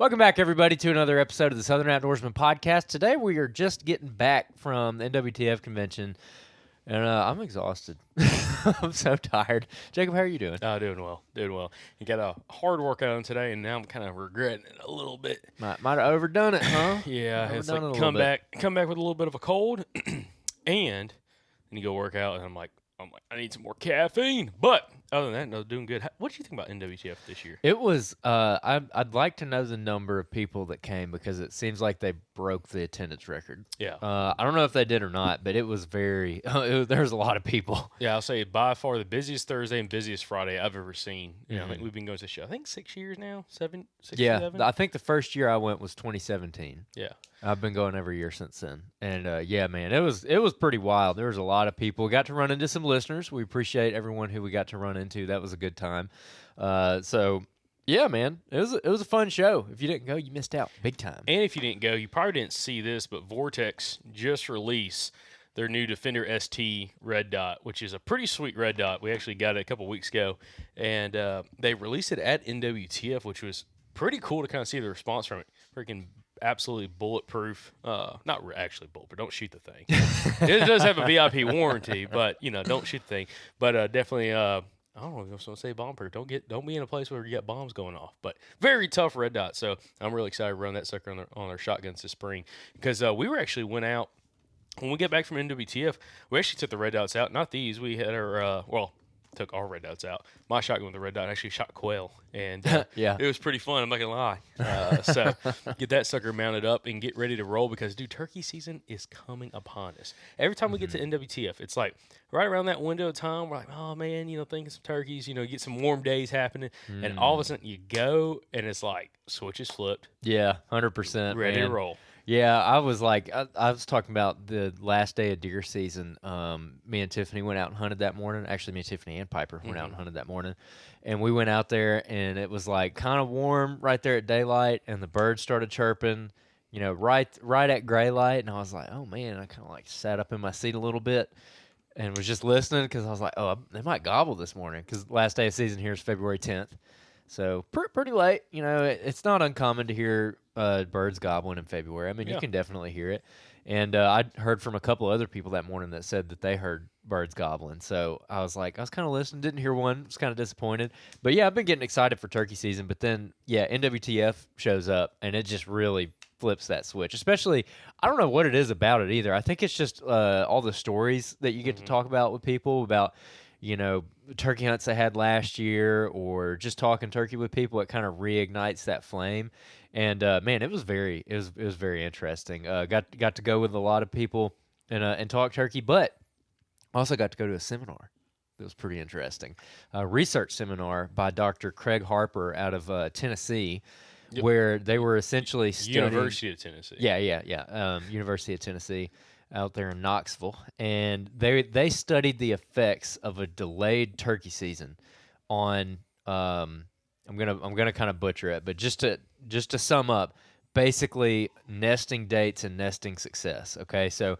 Welcome back, everybody, to another episode of the Southern Outdoorsman Podcast. Today, we are just getting back from the NWTF convention, and I'm exhausted. I'm so tired. Jacob, how are you doing? Doing well. You got a hard workout on today, and now I'm kind of regretting it a little bit. Might have overdone it, huh? Yeah, it's Overdone like it a come little bit. back with a little bit of a cold, and then you go work out, and I'm like, I need some more caffeine. But other than that, no, doing good. What do you think about NWTF this year? It was. I'd like to know the number of people that came because it seems like they broke the attendance record. Yeah, I don't know if they did or not, but it was very. There was a lot of people. yeah, I'll say by far the busiest Thursday and busiest Friday I've ever seen. I think Mhm. we've been going to the show. I think 6 years now, six, Yeah, 7. I think the first year I went was 2017. Yeah. I've been going every year since then, and yeah, man, it was pretty wild. There was a lot of people. We got to run into some listeners. We appreciate everyone who we got to run into. That was a good time. So yeah, man, it was a fun show. If you didn't go, you missed out big time. And if you didn't go, you probably didn't see this, but Vortex just released their new Defender ST red dot, which is a pretty sweet red dot. We actually got it a couple weeks ago, and they released it at NWTF, which was pretty cool to kind of see the response from it. Freaking absolutely bulletproof. Not actually bulletproof. Don't shoot the thing. It does have a VIP warranty, but don't shoot the thing. But definitely. I don't know if I was going to say bomb proof. Don't be in a place where you got bombs going off. But very tough red dot. So I'm really excited to run that sucker on our shotguns this spring because we went out when we get back from NWTF. We actually took the red dots out. Not these. We had our took our red dots out. My shotgun with the red dot actually shot quail, and Yeah. it was pretty fun. I'm not gonna lie. So get that sucker mounted up and get ready to roll because dude, turkey season is coming upon us. Every time we get to NWTF, it's like right around that window of time. We're like, oh man, thinking some turkeys. Get some warm days happening, and all of a sudden you go and it's like switches flipped, Yeah, 100%. ready man. to roll. Yeah, I was like, I was talking about the last day of deer season. Me and Tiffany went out and hunted that morning. Actually, me and Tiffany and Piper went out and hunted that morning. And we went out there, and it was like kind of warm right there at daylight, and the birds started chirping, right at gray light. And I was like, oh man, I kind of like sat up in my seat a little bit and was just listening because I was like, oh, they might gobble this morning because last day of season here is February 10th. So pretty late. It's not uncommon to hear birds gobbling in February. I mean, you Yeah. can definitely hear it. And I heard from a couple other people that morning that said that they heard birds gobbling. So I was kind of listening, didn't hear one, was kind of disappointed. But yeah, I've been getting excited for turkey season. But then, yeah, NWTF shows up, and it just really flips that switch. Especially, I don't know what it is about it either. I think it's just all the stories that you get to talk about with people about turkey hunts they had last year, or just talking turkey with people. It kind of reignites that flame, and man, it was very interesting. Got to go with a lot of people and talk turkey, but also got to go to a seminar. It was pretty interesting, a research seminar by Dr. Craig Harper out of Tennessee, Yep. where they were essentially studying. University of Tennessee. Yeah. University of Tennessee out there in Knoxville, and they studied the effects of a delayed turkey season on I'm gonna kind of butcher it, but just to sum up, basically nesting dates and nesting success. Okay, so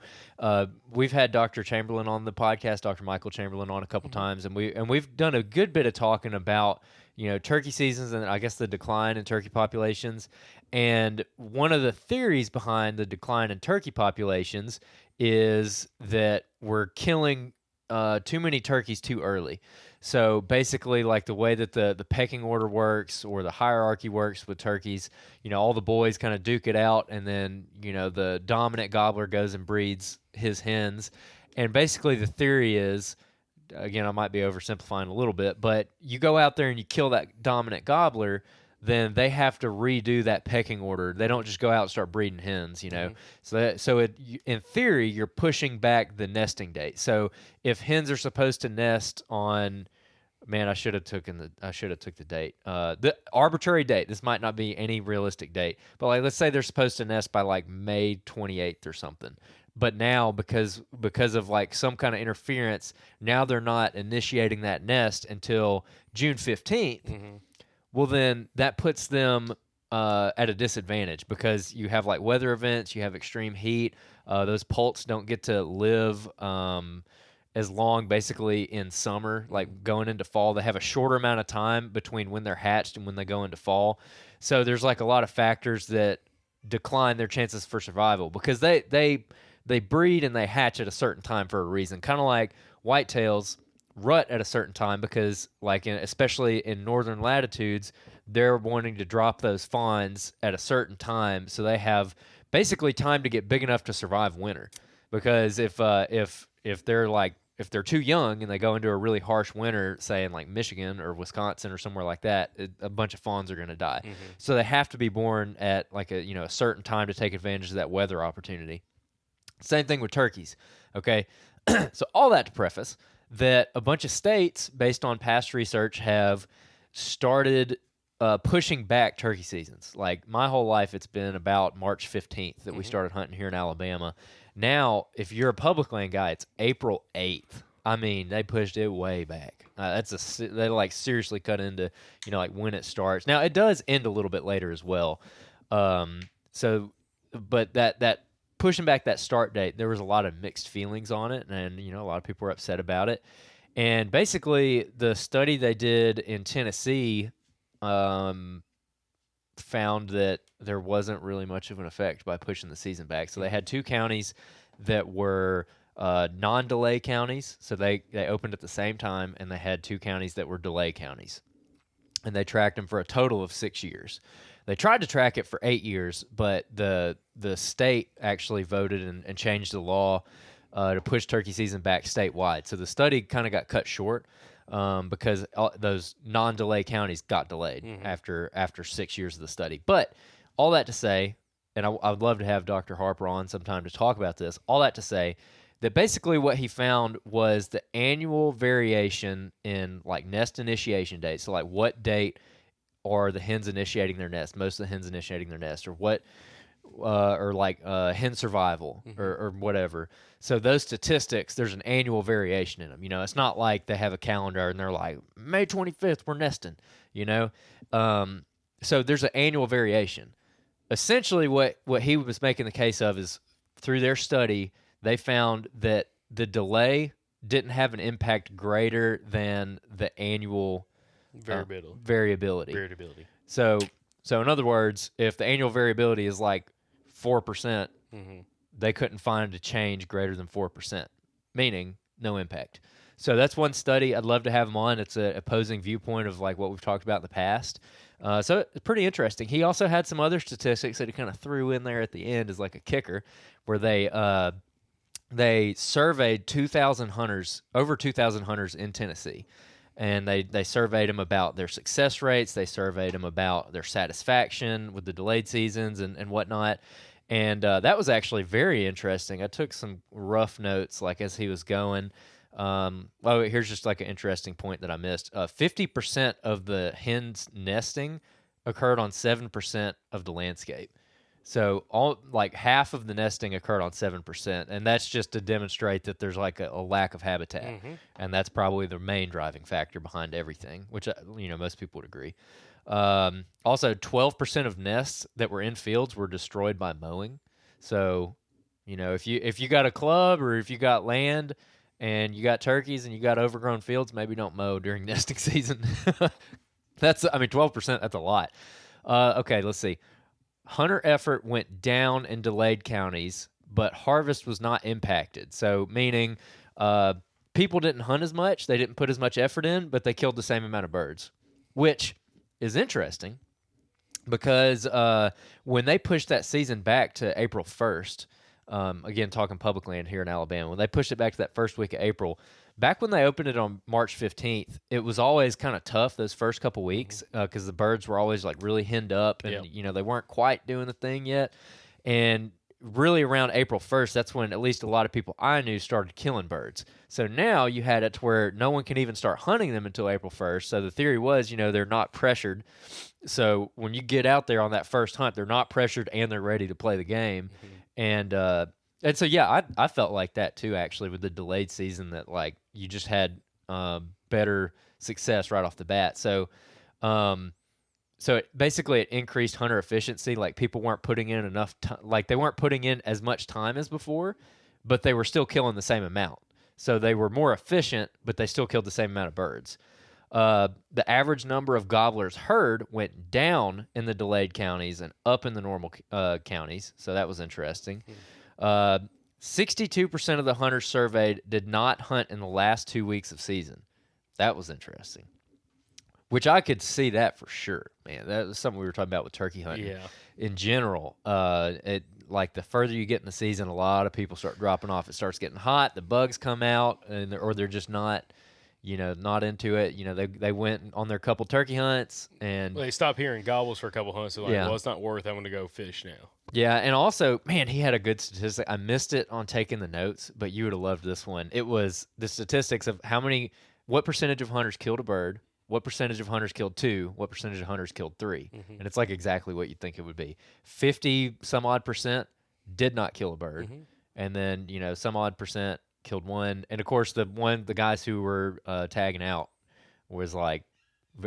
we've had Dr. Chamberlain on the podcast, Dr. Michael Chamberlain on a couple times, and we've done a good bit of talking about turkey seasons and I guess the decline in turkey populations. And one of the theories behind the decline in turkey populations is that we're killing too many turkeys too early. So basically, like the way that the pecking order works or the hierarchy works with turkeys, all the boys kind of duke it out, and then the dominant gobbler goes and breeds his hens. And basically, the theory is, again, I might be oversimplifying a little bit, but you go out there and you kill that dominant gobbler, then they have to redo that pecking order. They don't just go out and start breeding hens, in theory, you're pushing back the nesting date. So if hens are supposed to nest on, man, I should have took the date. The arbitrary date. This might not be any realistic date, but like let's say they're supposed to nest by like May 28th or something. But now because of like some kind of interference, now they're not initiating that nest until June 15th. Mm-hmm. Well, then that puts them at a disadvantage because you have like weather events, you have extreme heat. Those poults don't get to live as long basically in summer, like going into fall. They have a shorter amount of time between when they're hatched and when they go into fall. So there's like a lot of factors that decline their chances for survival because they breed and they hatch at a certain time for a reason. Kind of like whitetails rut at a certain time because like especially in northern latitudes, they're wanting to drop those fawns at a certain time so they have basically time to get big enough to survive winter. Because if they're like if they're too young and they go into a really harsh winter, say in like Michigan or Wisconsin or somewhere like that, a bunch of fawns are going to die. So they have to be born at like a certain time to take advantage of that weather opportunity. Same thing with turkeys. Okay, so all that to preface that a bunch of states, based on past research, have started pushing back turkey seasons. Like my whole life, it's been about March 15th that we started hunting here in Alabama. Now, if you're a public land guy, it's April 8th. I mean, they pushed it way back. They like seriously cut into like when it starts. Now it does end a little bit later as well. So, but that pushing back that start date, there was a lot of mixed feelings on it, and a lot of people were upset about it. And basically, the study they did in Tennessee found that there wasn't really much of an effect by pushing the season back. So they had two counties that were non-delay counties. So they opened at the same time, and they had two counties that were delay counties. And they tracked them for a total of 6 years. They tried to track it for 8 years, but the state actually voted and changed the law to push turkey season back statewide. So the study kind of got cut short because those non-delay counties got delayed after 6 years of the study. But all that to say, and I would love to have Dr. Harper on sometime to talk about this, all that to say that basically what he found was the annual variation in like nest initiation dates. So like what date are the hens initiating their nest, most of the hens initiating their nest, or what or like hen survival or whatever. So those statistics, there's an annual variation in them. It's not like they have a calendar and they're like May 25th we're nesting. So there's an annual variation. Essentially, what he was making the case of is through their study, they found that the delay didn't have an impact greater than the annual variability. So in other words, if the annual variability is like 4%, they couldn't find a change greater than 4%, meaning no impact. So that's one study. I'd love to have him on. It's an opposing viewpoint of like what we've talked about in the past. So it's pretty interesting. He also had some other statistics that he kind of threw in there at the end as like a kicker, where they surveyed 2,000 hunters, over 2,000 hunters in Tennessee. And they surveyed them about their success rates. They surveyed them about their satisfaction with the delayed seasons and whatnot. And that was actually very interesting. I took some rough notes like as he was going. Here's just like an interesting point that I missed. 50% of the hens nesting occurred on 7% of the landscape. So like half of the nesting occurred on 7%, and that's just to demonstrate that there's like a lack of habitat, and that's probably the main driving factor behind everything, which most people would agree. Also, 12% of nests that were in fields were destroyed by mowing. So, if you got a club or if you got land and you got turkeys and you got overgrown fields, maybe don't mow during nesting season. 12%. That's a lot. Okay, let's see. Hunter effort went down in delayed counties, but harvest was not impacted. So meaning people didn't hunt as much, they didn't put as much effort in, but they killed the same amount of birds, which is interesting because when they pushed that season back to April 1st, again, talking public land here in Alabama, when they pushed it back to that first week of April, back when they opened it on March 15th, it was always kind of tough those first couple weeks because the birds were always like really henned up and, they weren't quite doing the thing yet. And really around April 1st, that's when at least a lot of people I knew started killing birds. So now you had it to where no one can even start hunting them until April 1st. So the theory was, they're not pressured. So when you get out there on that first hunt, they're not pressured and they're ready to play the game. And so, yeah, I felt like that too, actually, with the delayed season that, like, you just had better success right off the bat. So it increased hunter efficiency. Like, people weren't putting in enough time. Like, they weren't putting in as much time as before, but they were still killing the same amount. So they were more efficient, but they still killed the same amount of birds. The average number of gobblers heard went down in the delayed counties and up in the normal counties. So that was interesting. 62% of the hunters surveyed did not hunt in the last 2 weeks of season. That was interesting. Which I could see that for sure, man. That was something we were talking about with turkey hunting. Yeah. In general, it like the further you get in the season, a lot of people start dropping off. It starts getting hot. The bugs come out, and or they're just not, not into it. They went on their couple turkey hunts, and Well, they stopped hearing gobbles for a couple hunts. They're like, Yeah. well, it's not worth. I'm going to go fish now. yeah, and also, man, he had a good statistic. I missed it on taking the notes, but you would have loved this one. It was the statistics of what percentage of hunters killed a bird, what percentage of hunters killed two, what percentage of hunters killed three, and it's like exactly what you'd think it would be. 50 some odd percent did not kill a bird, and then some odd percent killed one, and of course the guys who were tagging out was like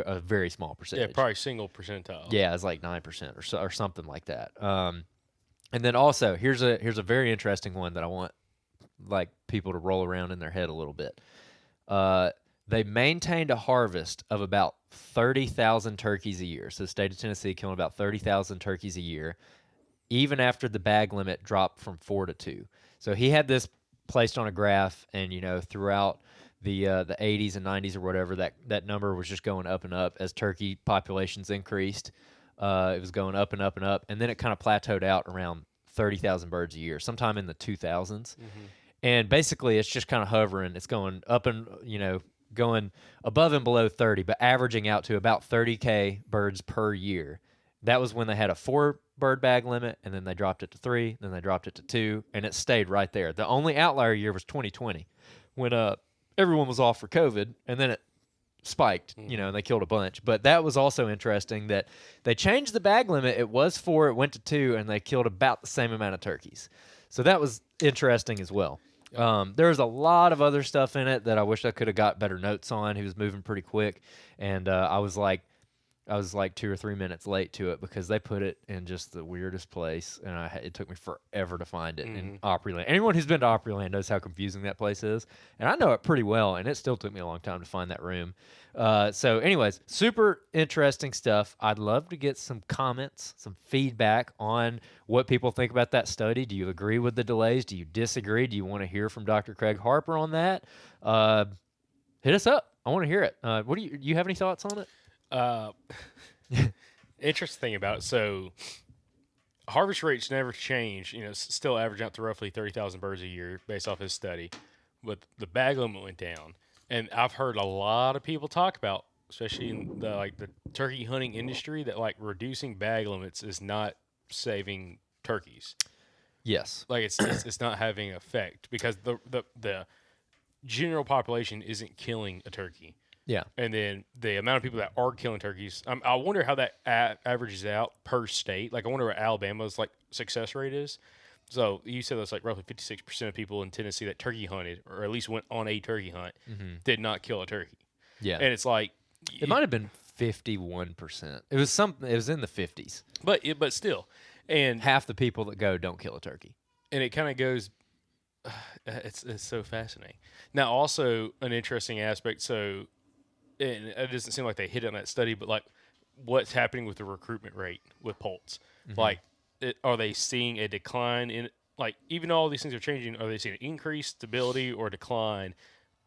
a very small Yeah, percentage. probably single percentile. Yeah, it's like 9% or something like that. And then also here's a very interesting one that I want like people to roll around in their head a little bit. They maintained a harvest of about 30,000 turkeys a year. So the state of Tennessee killing about 30,000 turkeys a year, even after the bag limit dropped from 4 to 2. So he had this placed on a graph, and throughout the 80s and 90s or whatever, that number was just going up and up as turkey populations increased. It was going up and up and up, and then it kind of plateaued out around 30,000 birds a year, sometime in the 2000s. And basically, it's just kind of hovering. It's going up and going above and below 30, but averaging out to about 30K birds per year. That was when they had a 4 bird bag limit, and then they dropped it to 3, then they dropped it to 2, and it stayed right there. The only outlier year was 2020, when everyone was off for COVID, and then it spiked, and they killed a bunch. But that was also interesting that they changed the bag limit. It was 4, it went to 2, and they killed about the same amount of turkeys. So that was interesting as well. There was a lot of other stuff in it that I wish I could have got better notes on. He was moving pretty quick, and I was like 2 or 3 minutes late to it because they put it in just the weirdest place, and it took me forever to find it in Opryland. Anyone who's been to Opryland knows how confusing that place is, and I know it pretty well, and it still took me a long time to find that room. So anyways, super interesting stuff. I'd love to get some comments, some feedback on what people think about that study. Do you agree with the delays? Do you disagree? Do you want to hear from Dr. Craig Harper on that? Hit us up. I want to hear it. What do you have any thoughts on it? Interesting thing about it. So harvest rates never change. Still average out to roughly 30,000 birds a year based off his study. But the bag limit went down. And I've heard a lot of people talk about, especially in the turkey hunting industry, that reducing bag limits is not saving turkeys. Yes. It's not having an effect because the general population isn't killing a turkey. Yeah. And then the amount of people that are killing turkeys, I wonder how that averages out per state. I wonder what Alabama's success rate is. So you said that's roughly 56% of people in Tennessee that turkey hunted, or at least went on a turkey hunt, did not kill a turkey. Yeah. And it's it might have been 51%. It was something. It was in the 50s. But still, and half the people that go don't kill a turkey. And it kind of goes. It's so fascinating. Now, also an interesting aspect. So, and it doesn't seem like they hit on that study, but what's happening with the recruitment rate with poults? Are they seeing a decline in even though all these things are changing? Are they seeing an increase, stability, or decline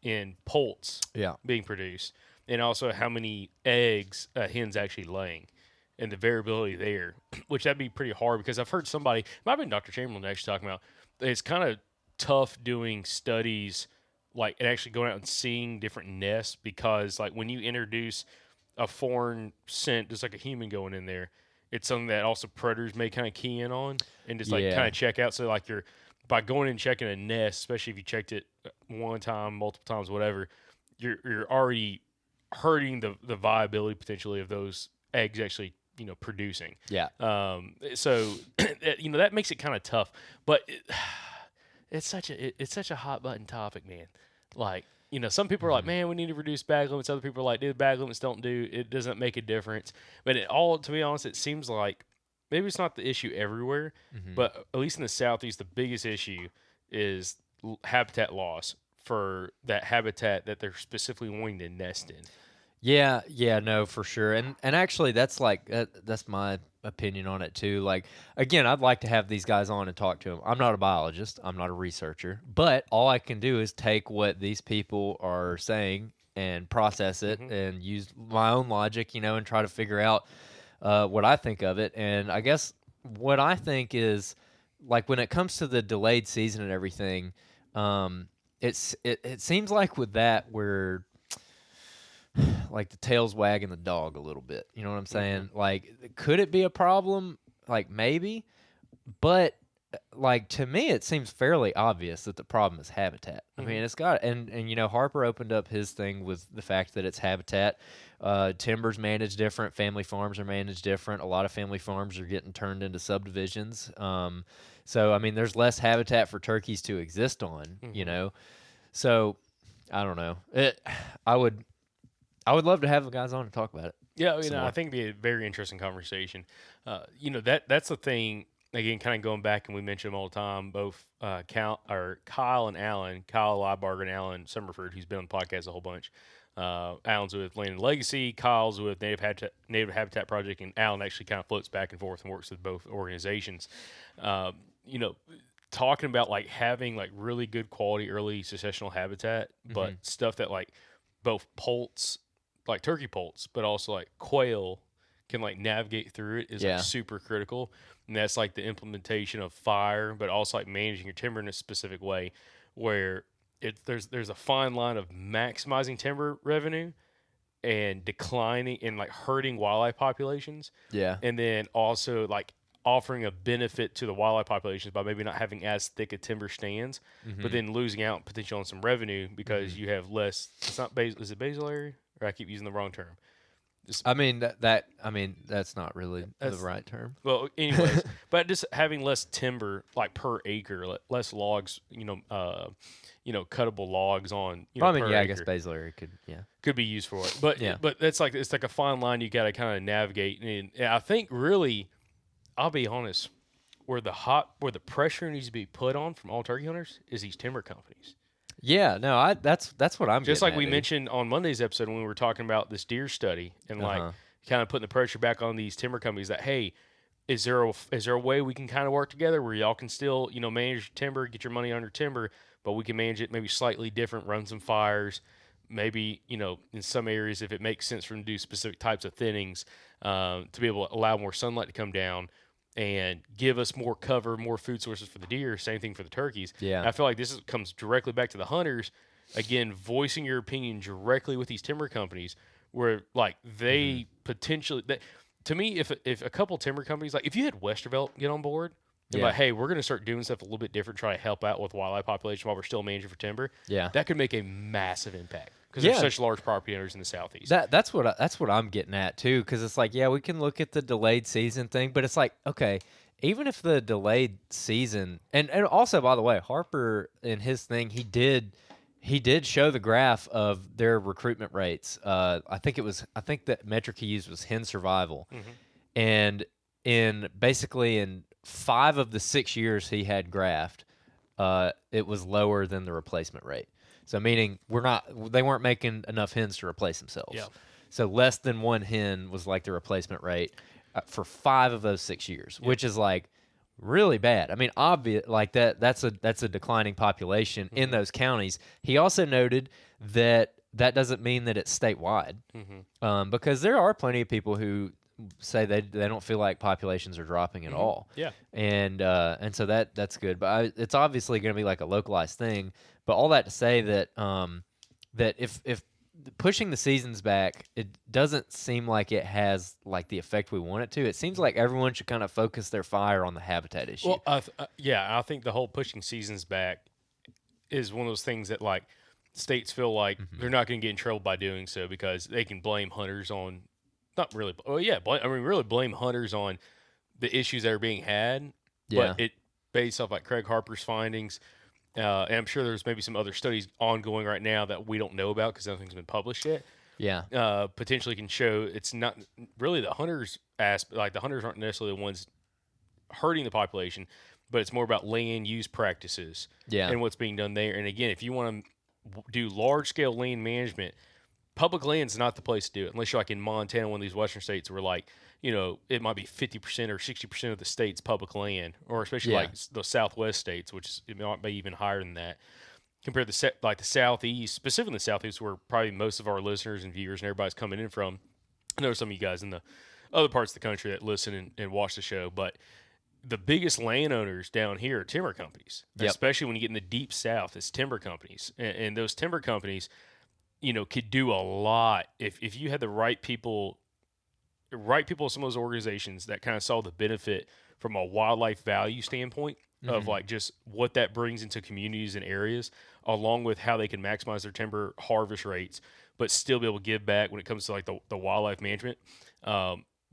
in poults being produced? And also, how many eggs a hen's actually laying, and the variability there, which that'd be pretty hard because I've heard somebody, it might have been Dr. Chamberlain actually talking about, it's kind of tough doing studies and actually going out and seeing different nests because when you introduce a foreign scent, just like a human going in there, it's something that also predators may kind of key in on and just kind of check out. So you're by going and checking a nest, especially if you checked it one time, multiple times, whatever, you're already hurting the viability potentially of those eggs actually producing. Yeah. So that makes it kind of tough, but it's such a hot button topic, man. Some people are like, man, we need to reduce bag limits. Other people are like, dude, bag limits it doesn't make a difference. But to be honest, it seems like maybe it's not the issue everywhere, but at least in the Southeast, the biggest issue is habitat loss for that habitat that they're specifically wanting to nest in. Yeah, yeah, no, for sure. And actually that's like that's my opinion on it too. Like again, I'd like to have these guys on and talk to them. I'm not a biologist, I'm not a researcher, but all I can do is take what these people are saying and process it Mm-hmm. and use my own logic, and try to figure out what I think of it. And I guess what I think is like when it comes to the delayed season and everything, it seems like with that we're like the tail's wagging the dog a little bit. You know what I'm Mm-hmm. saying? Like, could it be a problem? Like, maybe, but like to me, it seems fairly obvious that the problem is habitat. I Mm-hmm. mean, it's got and Harper opened up his thing with the fact that it's habitat. Timber's managed different. Family farms are managed different. A lot of family farms are getting turned into subdivisions. So I mean, there's less habitat for turkeys to exist on. Mm-hmm. So I don't know. I would I would love to have the guys on and talk about it Yeah, some I more. think it'd be a very interesting conversation. That's the thing. Again, kind of going back, and we mention them all the time. Both Kyle and Alan, Kyle Liebarger and Alan Summerford, who's been on the podcast a whole bunch. Alan's with Land and Legacy, Kyle's with Native Habitat Project, and Alan actually kind of floats back and forth and works with both organizations. Uh, you know, talking about like having like really good quality early successional habitat, but Hmm. stuff that like both poults, like turkey poults, but also like quail can like navigate through it is like Yeah. super critical. And that's like the implementation of fire, but also like managing your timber in a specific way where there's a fine line of maximizing timber revenue and declining and like hurting wildlife populations, Yeah. and then also like offering a benefit to the wildlife populations by maybe not having as thick a timber stands, but Hmm. then losing out potentially on some revenue because Hmm. you have less. It's not is it basal area, or I keep using the wrong term. Just I mean I mean that's not really the that's right term. well, anyways, but just having less timber like per acre, less logs, cuttable logs on Well, I mean, per yeah, I guess acre Baszler could, yeah, could be used for it. But yeah, but that's like it's like a fine line you got to kind of navigate. And I think really, I'll be honest, where the pressure needs to be put on from all turkey hunters is these timber companies. yeah. No, that's what I'm Just getting like at, we dude. mentioned on Monday's episode when we were talking about this deer study and Uh like huh. kind of putting the pressure back on these timber companies that hey, is there a way we can kind of work together where y'all can still manage timber, get your money under timber, but we can manage it maybe slightly different, run some fires, maybe in some areas if it makes sense for them to do specific types of thinnings, to be able to allow more sunlight to come down and give us more cover, more food sources for the deer. Same thing for the turkeys. Yeah. And I feel like comes directly back to the hunters. Again, voicing your opinion directly with these timber companies, where like Hmm. they potentially, to me, if a couple timber companies, like if you had Westervelt get on board and Yeah. like, hey, we're going to start doing stuff a little bit different, try to help out with wildlife population while we're still managing for timber, Yeah. that could make a massive impact because there's Yeah. such large property owners in the southeast. That's what I'm getting at too, because it's like, yeah, we can look at the delayed season thing, but it's like, okay, even if the delayed season, and also by the way, Harper in his thing, he did show the graph of their recruitment rates. I think the metric he used was hen survival, Hmm. and in 5 of the 6 years he had graphed, it was lower than the replacement rate. So meaning they weren't making enough hens to replace Yeah. themselves. So less than one hen was like the replacement rate for 5 of those 6 years, which is like really bad. I mean, obvious like that's a declining population in Hmm. those counties. He also noted that that doesn't mean that it's statewide, Hmm. because there are plenty of people who say they don't feel like populations are dropping at Hmm. all, Yeah. and so that's good. But it's obviously going to be like a localized thing. But all that to say that that if pushing the seasons back, it doesn't seem like it has like the effect we want it to. It seems like everyone should kind of focus their fire on the habitat issue. Well, I think the whole pushing seasons back is one of those things that like states feel like Hmm. they're not going to get in trouble by doing so because they can blame hunters on not really. Oh yeah, really blame hunters on the issues that are being had, but Yeah, it based off like Craig Harper's findings. And I'm sure there's maybe some other studies ongoing right now that we don't know about because nothing's been published yet. yeah, Potentially can show it's not really the hunters aspect. Like the hunters aren't necessarily the ones hurting the population, but it's more about land use practices yeah. and what's being done there. And again, if you want to do large scale land management, public land's not the place to do it unless you're like in Montana, one of these western states where like it might be 50% or 60% of the state's public land, or especially Yeah. like the Southwest states, which is, it might be even higher than that. Compared to like the Southeast, specifically the Southeast, where probably most of our listeners and viewers and everybody's coming in from. I know some of you guys in the other parts of the country that listen and watch the show, but the biggest landowners down here are timber companies, Yep. especially when you get in the deep south. It's timber companies, and those timber companies, could do a lot if you had the right people in some of those organizations that kind of saw the benefit from a wildlife value standpoint of like just what that brings into communities and areas, along with how they can maximize their timber harvest rates, but still be able to give back when it comes to like the wildlife management.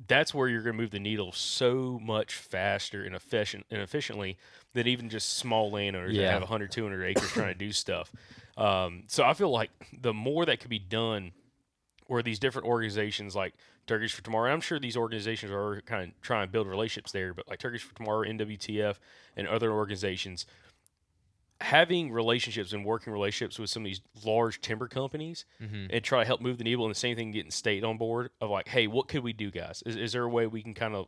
That's where you're going to move the needle so much faster and efficiently than even just small landowners that have 100, 200 acres trying to do stuff. So I feel like the more that could be done, where these different organizations like Turkeys for Tomorrow, I'm sure these organizations are kind of trying to build relationships there, but like Turkeys for Tomorrow, NWTF, and other organizations, having relationships and working relationships with some of these large timber companies and try to help move the needle. And the same thing, getting state on board of like, hey, what could we do, guys? Is there a way we can kind of,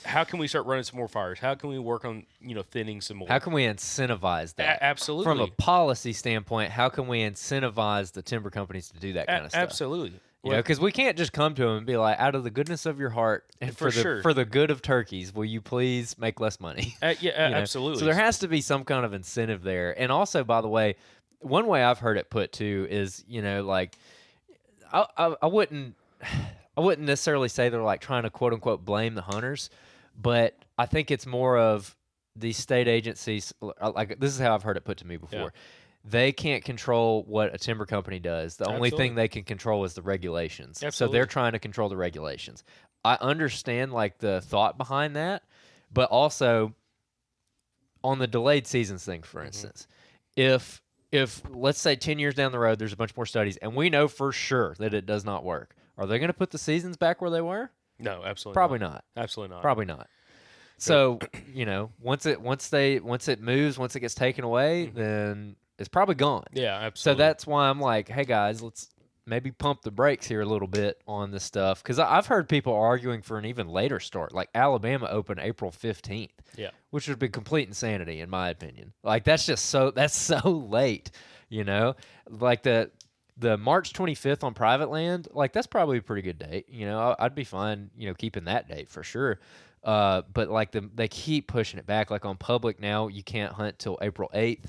how can we start running some more fires? How can we work on, thinning some more? How can we incentivize that? Absolutely. From a policy standpoint, how can we incentivize the timber companies to do that kind of stuff? Absolutely. Because we can't just come to them and be like, out of the goodness of your heart and for the good of turkeys, will you please make less money? Absolutely. So there has to be some kind of incentive there. And also, by the way, one way I've heard it put too is, like I wouldn't necessarily say they're like trying to quote unquote blame the hunters, but I think it's more of these state agencies. Like, this is how I've heard it put to me before. Yeah. They can't control what a timber company does. The only thing they can control is the regulations. Absolutely. So they're trying to control the regulations. I understand like the thought behind that, but also on the delayed seasons thing, for instance, if let's say 10 years down the road, there's a bunch more studies and we know for sure that it does not work, are they going to put the seasons back where they were? No, absolutely Probably not. Absolutely not. Probably not. So, once it moves, once it gets taken away, then it's probably gone. Yeah, absolutely. So that's why I'm like, hey guys, let's maybe pump the brakes here a little bit on this stuff, because I've heard people arguing for an even later start. Like Alabama opened April 15th. Yeah, which would be complete insanity in my opinion. Like that's so late. Like the March 25th on private land, like that's probably a pretty good date. I'd be fine, keeping that date for sure. But like they keep pushing it back. Like on public now, you can't hunt till April 8th.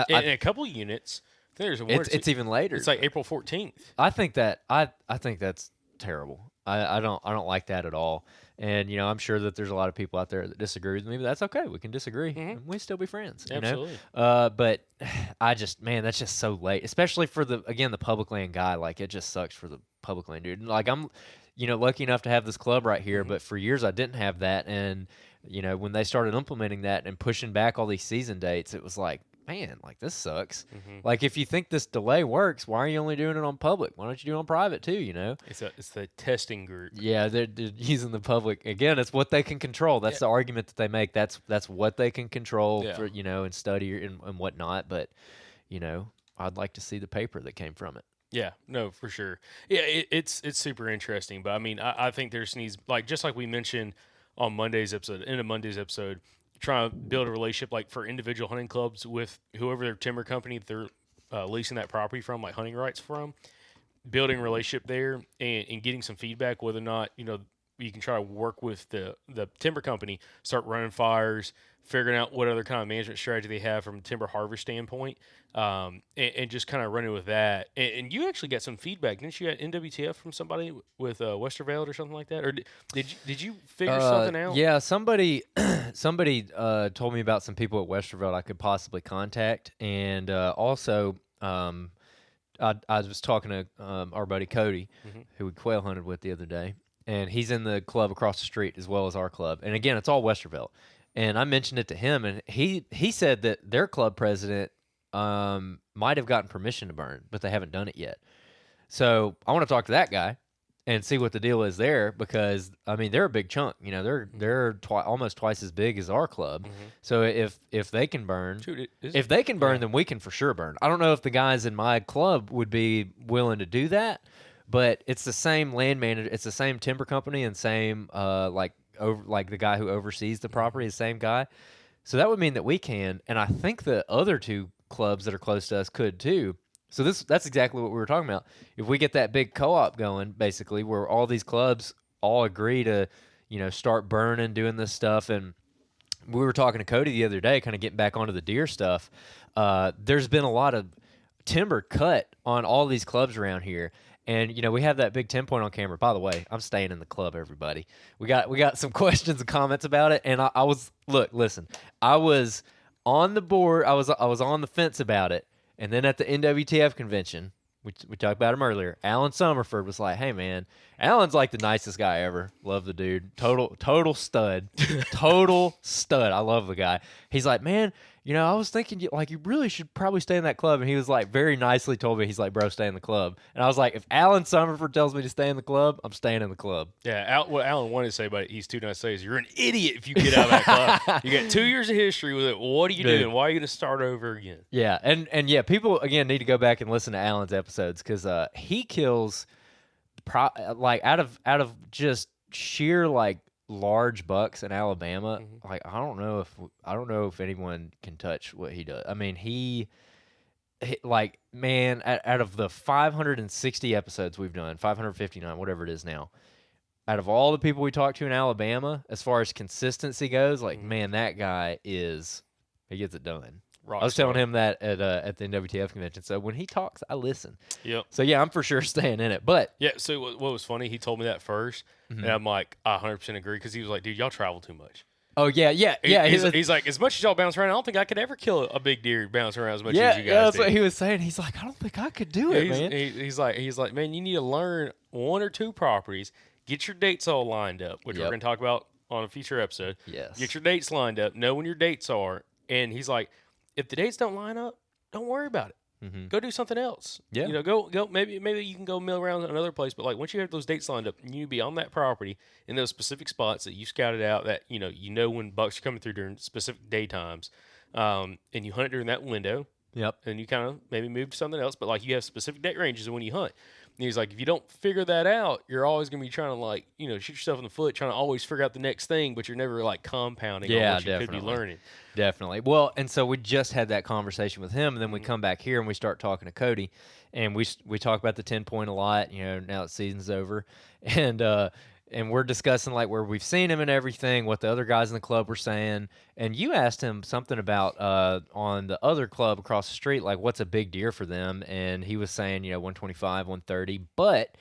In a couple units, there's it's even later. It's like April 14th. I think that's terrible. I don't like that at all. And I'm sure that there's a lot of people out there that disagree with me, but that's okay. We can disagree, and we still be friends. Absolutely. But that's just so late, especially for the public land guy. Like it just sucks for the public land dude. Like I'm, lucky enough to have this club right here, but for years I didn't have that. And when they started implementing that and pushing back all these season dates, it was like, man, like this sucks. Like if you think this delay works, why are you only doing it on public? Why don't you do it on private too? It's the testing group. Yeah, they're using the public again. It's what they can control. That's the argument that they make. That's what they can control for and study and whatnot. But I'd like to see the paper that came from it. Yeah, no, for sure. Yeah, it's super interesting. But I mean, I think there's needs, like just like we mentioned on Monday's episode, trying to build a relationship like for individual hunting clubs with whoever their timber company they're leasing that property from, like hunting rights from, building a relationship there and getting some feedback whether or not you can try to work with the timber company, start running fires, figuring out what other kind of management strategy they have from a timber harvest standpoint, and just kind of running with that. And you actually got some feedback, didn't you, at NWTF from somebody with Westerveld or something like that? Or did you figure something out? Yeah, somebody told me about some people at Westerveld I could possibly contact, and also I was talking to our buddy Cody, who we quail hunted with the other day, and he's in the club across the street as well as our club. And again, it's all Westerveld. And I mentioned it to him, and he said that their club president might have gotten permission to burn, but they haven't done it yet. So I want to talk to that guy and see what the deal is there, because I mean they're a big chunk. You know, they're almost twice as big as our club. So if they can burn, Shoot, if they can burn, yeah. then we can for sure burn. I don't know if the guys in my club would be willing to do that, but it's the same land manager, it's the same timber company, and same like the guy who oversees the property, the same guy. So that would mean that we can, and I think the other two clubs that are close to us could too. So that's exactly what we were talking about. If we get that big co-op going, basically, where all these clubs all agree to, start burning, doing this stuff, and we were talking to Cody the other day, kind of getting back onto the deer stuff. There's been a lot of timber cut on all these clubs around here. And we have that big 10 point on camera. By the way, I'm staying in the club, everybody. We got some questions and comments about it, and I was listen. I was on the board. I was on the fence about it, and then at the NWTF convention, we talked about him earlier. Alan Summerford was like, "Hey man, Alan's like the nicest guy ever. Love the dude. Total stud. Total stud. I love the guy." He's like, "Man, I was thinking you really should probably stay in that club." And he was like, very nicely told me, he's like, "Bro, stay in the club." And I was like, if Alan Summerford tells me to stay in the club, I'm staying in the club. Yeah, what Alan wanted to say about it, he's too nice to say is, you're an idiot if you get out of that club. You got 2 years of history with it. What are you doing? Why are you going to start over again? Yeah, and yeah, people again need to go back and listen to Alan's episodes, because he kills out of just sheer large bucks in Alabama. Like I don't know if anyone can touch what he does. I mean, he man, out of the 560 episodes we've done, 559, whatever it is now, out of all the people we talked to in Alabama, as far as consistency goes, man, that guy he gets it done. I was telling him that at the NWTF convention. So when he talks, I listen. Yep. So yeah, I'm for sure staying in it. But yeah, so what was funny, he told me that first, and I'm like, I 100% agree, because he was like, dude, y'all travel too much. Oh yeah. He's like, as much as y'all bounce around, I don't think I could ever kill a big deer bounce around as much as you guys. Yeah, that's do. what he was saying. He's like, I don't think I could do it, man. He's like, man, you need to learn 1 or 2 properties, get your dates all lined up, which we're going to talk about on a future episode. Yes. Get your dates lined up, know when your dates are, and he's like, if the dates don't line up, don't worry about it. Go do something else. Yeah. Go. Maybe you can go mill around another place. But once you have those dates lined up, you need to be on that property in those specific spots that you scouted out. That you know when bucks are coming through during specific daytimes, and you hunt during that window. Yep. And you kind of maybe move to something else, but you have specific date ranges when you hunt. And he's like, if you don't figure that out, you're always going to be trying to shoot yourself in the foot, trying to always figure out the next thing, but you're never compounding on what you could be learning. Definitely. Well, and so we just had that conversation with him, and then we come back here and we start talking to Cody, and we talk about the 10 point a lot. Now that season's over, and we're discussing where we've seen him and everything, what the other guys in the club were saying. And you asked him something about on the other club across the street, what's a big deer for them, and he was saying 125, 130, but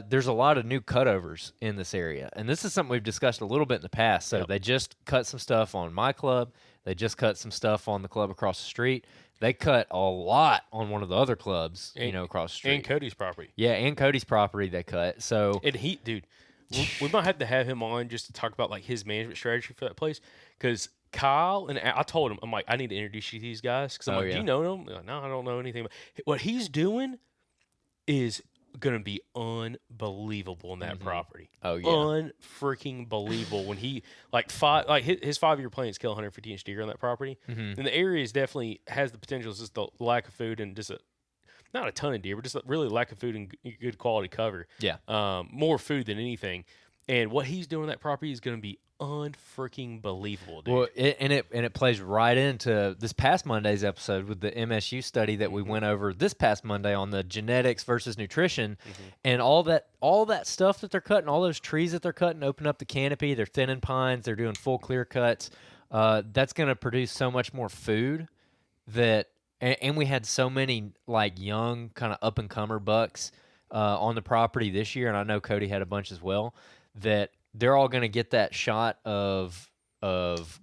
there's a lot of new cutovers in this area, and this is something we've discussed a little bit in the past. So they just cut some stuff on my club. They just cut some stuff on the club across the street. They cut a lot on one of the other clubs, across the street. And Cody's property. Yeah, and Cody's property they cut. So and dude, we might have to have him on just to talk about his management strategy for that place, because Kyle and I told him, I'm like, I need to introduce you to these guys, because I'm do you know them? Like, no, I don't know anything. What he's doing is going to be unbelievable in that property. Oh yeah, unfreaking believable. When he his 5-year plan is kill 150-inch deer on that property, and the area is definitely has the potential. It's just the lack of food and just not a ton of deer, but just really lack of food and good quality cover. Yeah. More food than anything. And what he's doing on that property is going to be unfreaking believable, dude. Well, it plays right into this past Monday's episode with the MSU study that we went over this past Monday on the genetics versus nutrition, and all that stuff that they're cutting, all those trees that they're cutting, open up the canopy, they're thinning pines, they're doing full clear cuts. That's going to produce so much more food that. And we had so many young kind of up and comer bucks on the property this year, and I know Cody had a bunch as well, that they're all going to get that shot of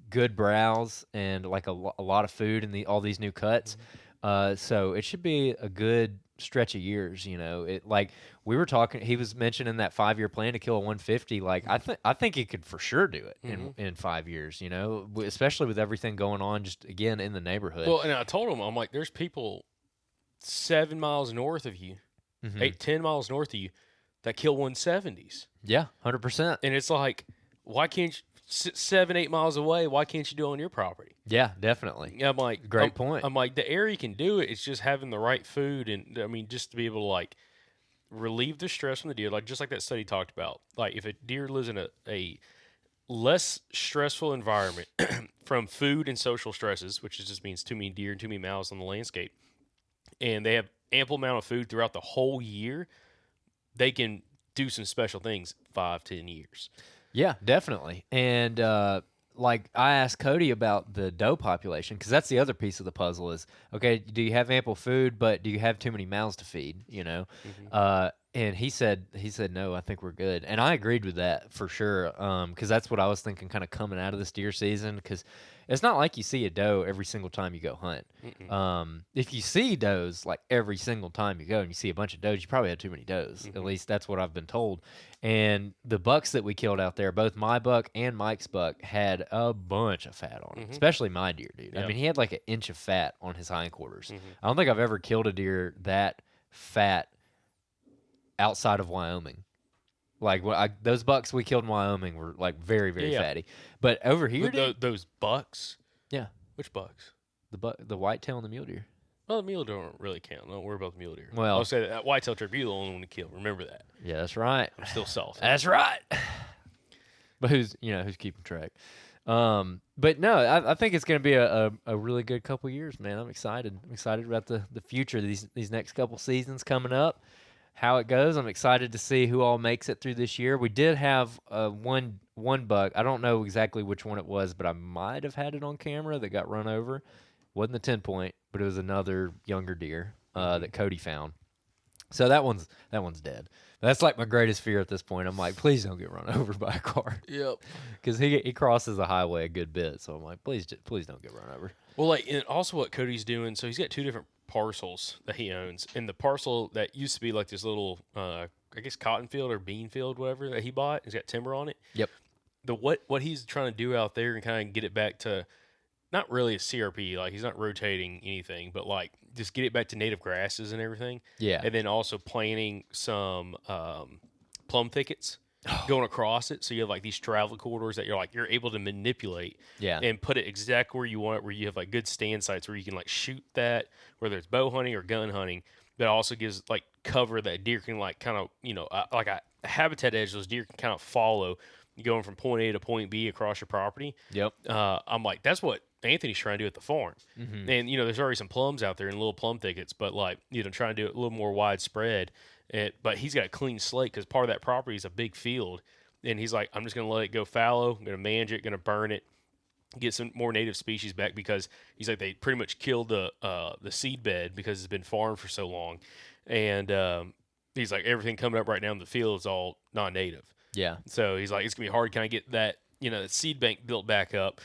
good browse and a lot of food in all these new cuts. So it should be a good stretch of years. We were talking, he was mentioning that 5-year plan to kill a 150. I think he could for sure do it in 5 years, especially with everything going on just again in the neighborhood. Well, and I told him, I'm like, there's people 7 miles north of you, 8-10 miles north of you that kill 170s. Yeah, 100%. And it's like, why can't you, 7-8 miles away? Why can't you do it on your property? Yeah, definitely. I'm like, Great point. I'm like, the area can do it. It's just having the right food, and I mean, just to be able to like relieve the stress from the deer, like just like that study talked about. Like if a deer lives in a less stressful environment from food and social stresses, which just means too many deer and too many mouths on the landscape, and they have ample amount of food throughout the whole year, they can do some special things 5-10 years. Yeah, definitely. And like I asked Cody about the doe population, because that's the other piece of the puzzle is, okay, do you have ample food, but do you have too many mouths to feed, you know? And he said no, I think we're good. And I agreed with that for sure, because that's what I was thinking kind of coming out of this deer season, because it's not like you see a doe every single time you go hunt. If you see does like every single time you go and you see a bunch of does, you probably have too many does. At least that's what I've been told. And the bucks that we killed out there, both my buck and Mike's buck, had a bunch of fat on them, especially my deer, dude. Yep. I mean, he had like an inch of fat on his hindquarters. I don't think I've ever killed a deer that fat outside of Wyoming. Like those bucks we killed in Wyoming were like very, very fatty. But over here, Those bucks. yeah, Which bucks? the whitetail and the mule deer. Well, the mule deer don't really count. Don't worry about the mule deer. Well, I'll say that whitetail turkey, you're the only one to kill. Remember that. Yeah, that's right. I'm still salty. That's right. But who's keeping track? But no, I think it's going to be a really good couple years, man. I'm excited. I'm excited about the future. These next couple seasons coming up. How it goes. I'm excited to see who all makes it through this year. We did have one buck. I don't know exactly which one it was, but I might have had it on camera that got run over. Wasn't the 10-point, but it was another younger deer that Cody found. So that one's dead. That's like my greatest fear at this point. I'm like, please don't get run over by a car. Yep. Because he crosses the highway a good bit. So I'm like, please don't get run over. Well, like, and also what Cody's doing, so he's got 2 different parcels that he owns. And the parcel that used to be like this little, I guess, cotton field or bean field, whatever, that he bought, he's got timber on it. Yep. What he's trying to do out there and kind of get it back to, not really a CRP, like he's not rotating anything, but like just get it back to native grasses and everything. Yeah. And then also planting some plum thickets going across it, so you have like these travel corridors that you're able to manipulate, and put it exactly where you want it, where you have like good stand sites where you can like shoot that, whether it's bow hunting or gun hunting. But also gives like cover that deer can like kind of like a habitat edge those deer can kind of follow, going from point A to point B across your property. Yep. I'm like, that's what Anthony's trying to do at the farm. And there's already some plums out there and little plum thickets, but like trying to do it a little more widespread. But he's got a clean slate because part of that property is a big field, and he's like, I'm just going to let it go fallow. I'm going to manage it, going to burn it, get some more native species back, because he's like, they pretty much killed the seed bed because it's been farmed for so long, and he's like, everything coming up right now in the field is all non-native. Yeah. So he's like, it's gonna be hard to kind of get that that seed bank built back up.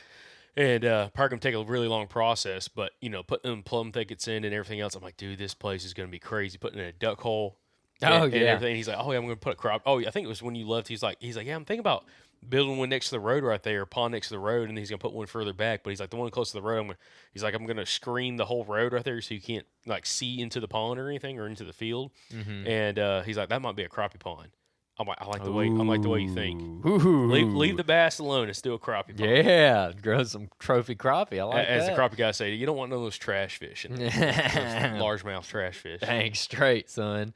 And probably going to take a really long process, but, putting them plum thickets in and everything else, I'm like, dude, this place is going to be crazy. Putting in a duck hole and everything. He's like, oh, yeah, I'm going to put a crop. Oh, I think it was when you left. He's like, yeah, I'm thinking about building one next to the road right there, a pond next to the road, and he's going to put one further back. But he's like, the one close to the road, I'm going to screen the whole road right there so you can't, like, see into the pond or anything or into the field. And he's like, that might be a crappie pond. I'm like, I like the way you think. Leave the bass alone and still a crappie pond. Yeah, grow some trophy crappie. I like As that. the crappie guy say, you don't want none of those trash fish, those largemouth trash fish. Dang straight, son.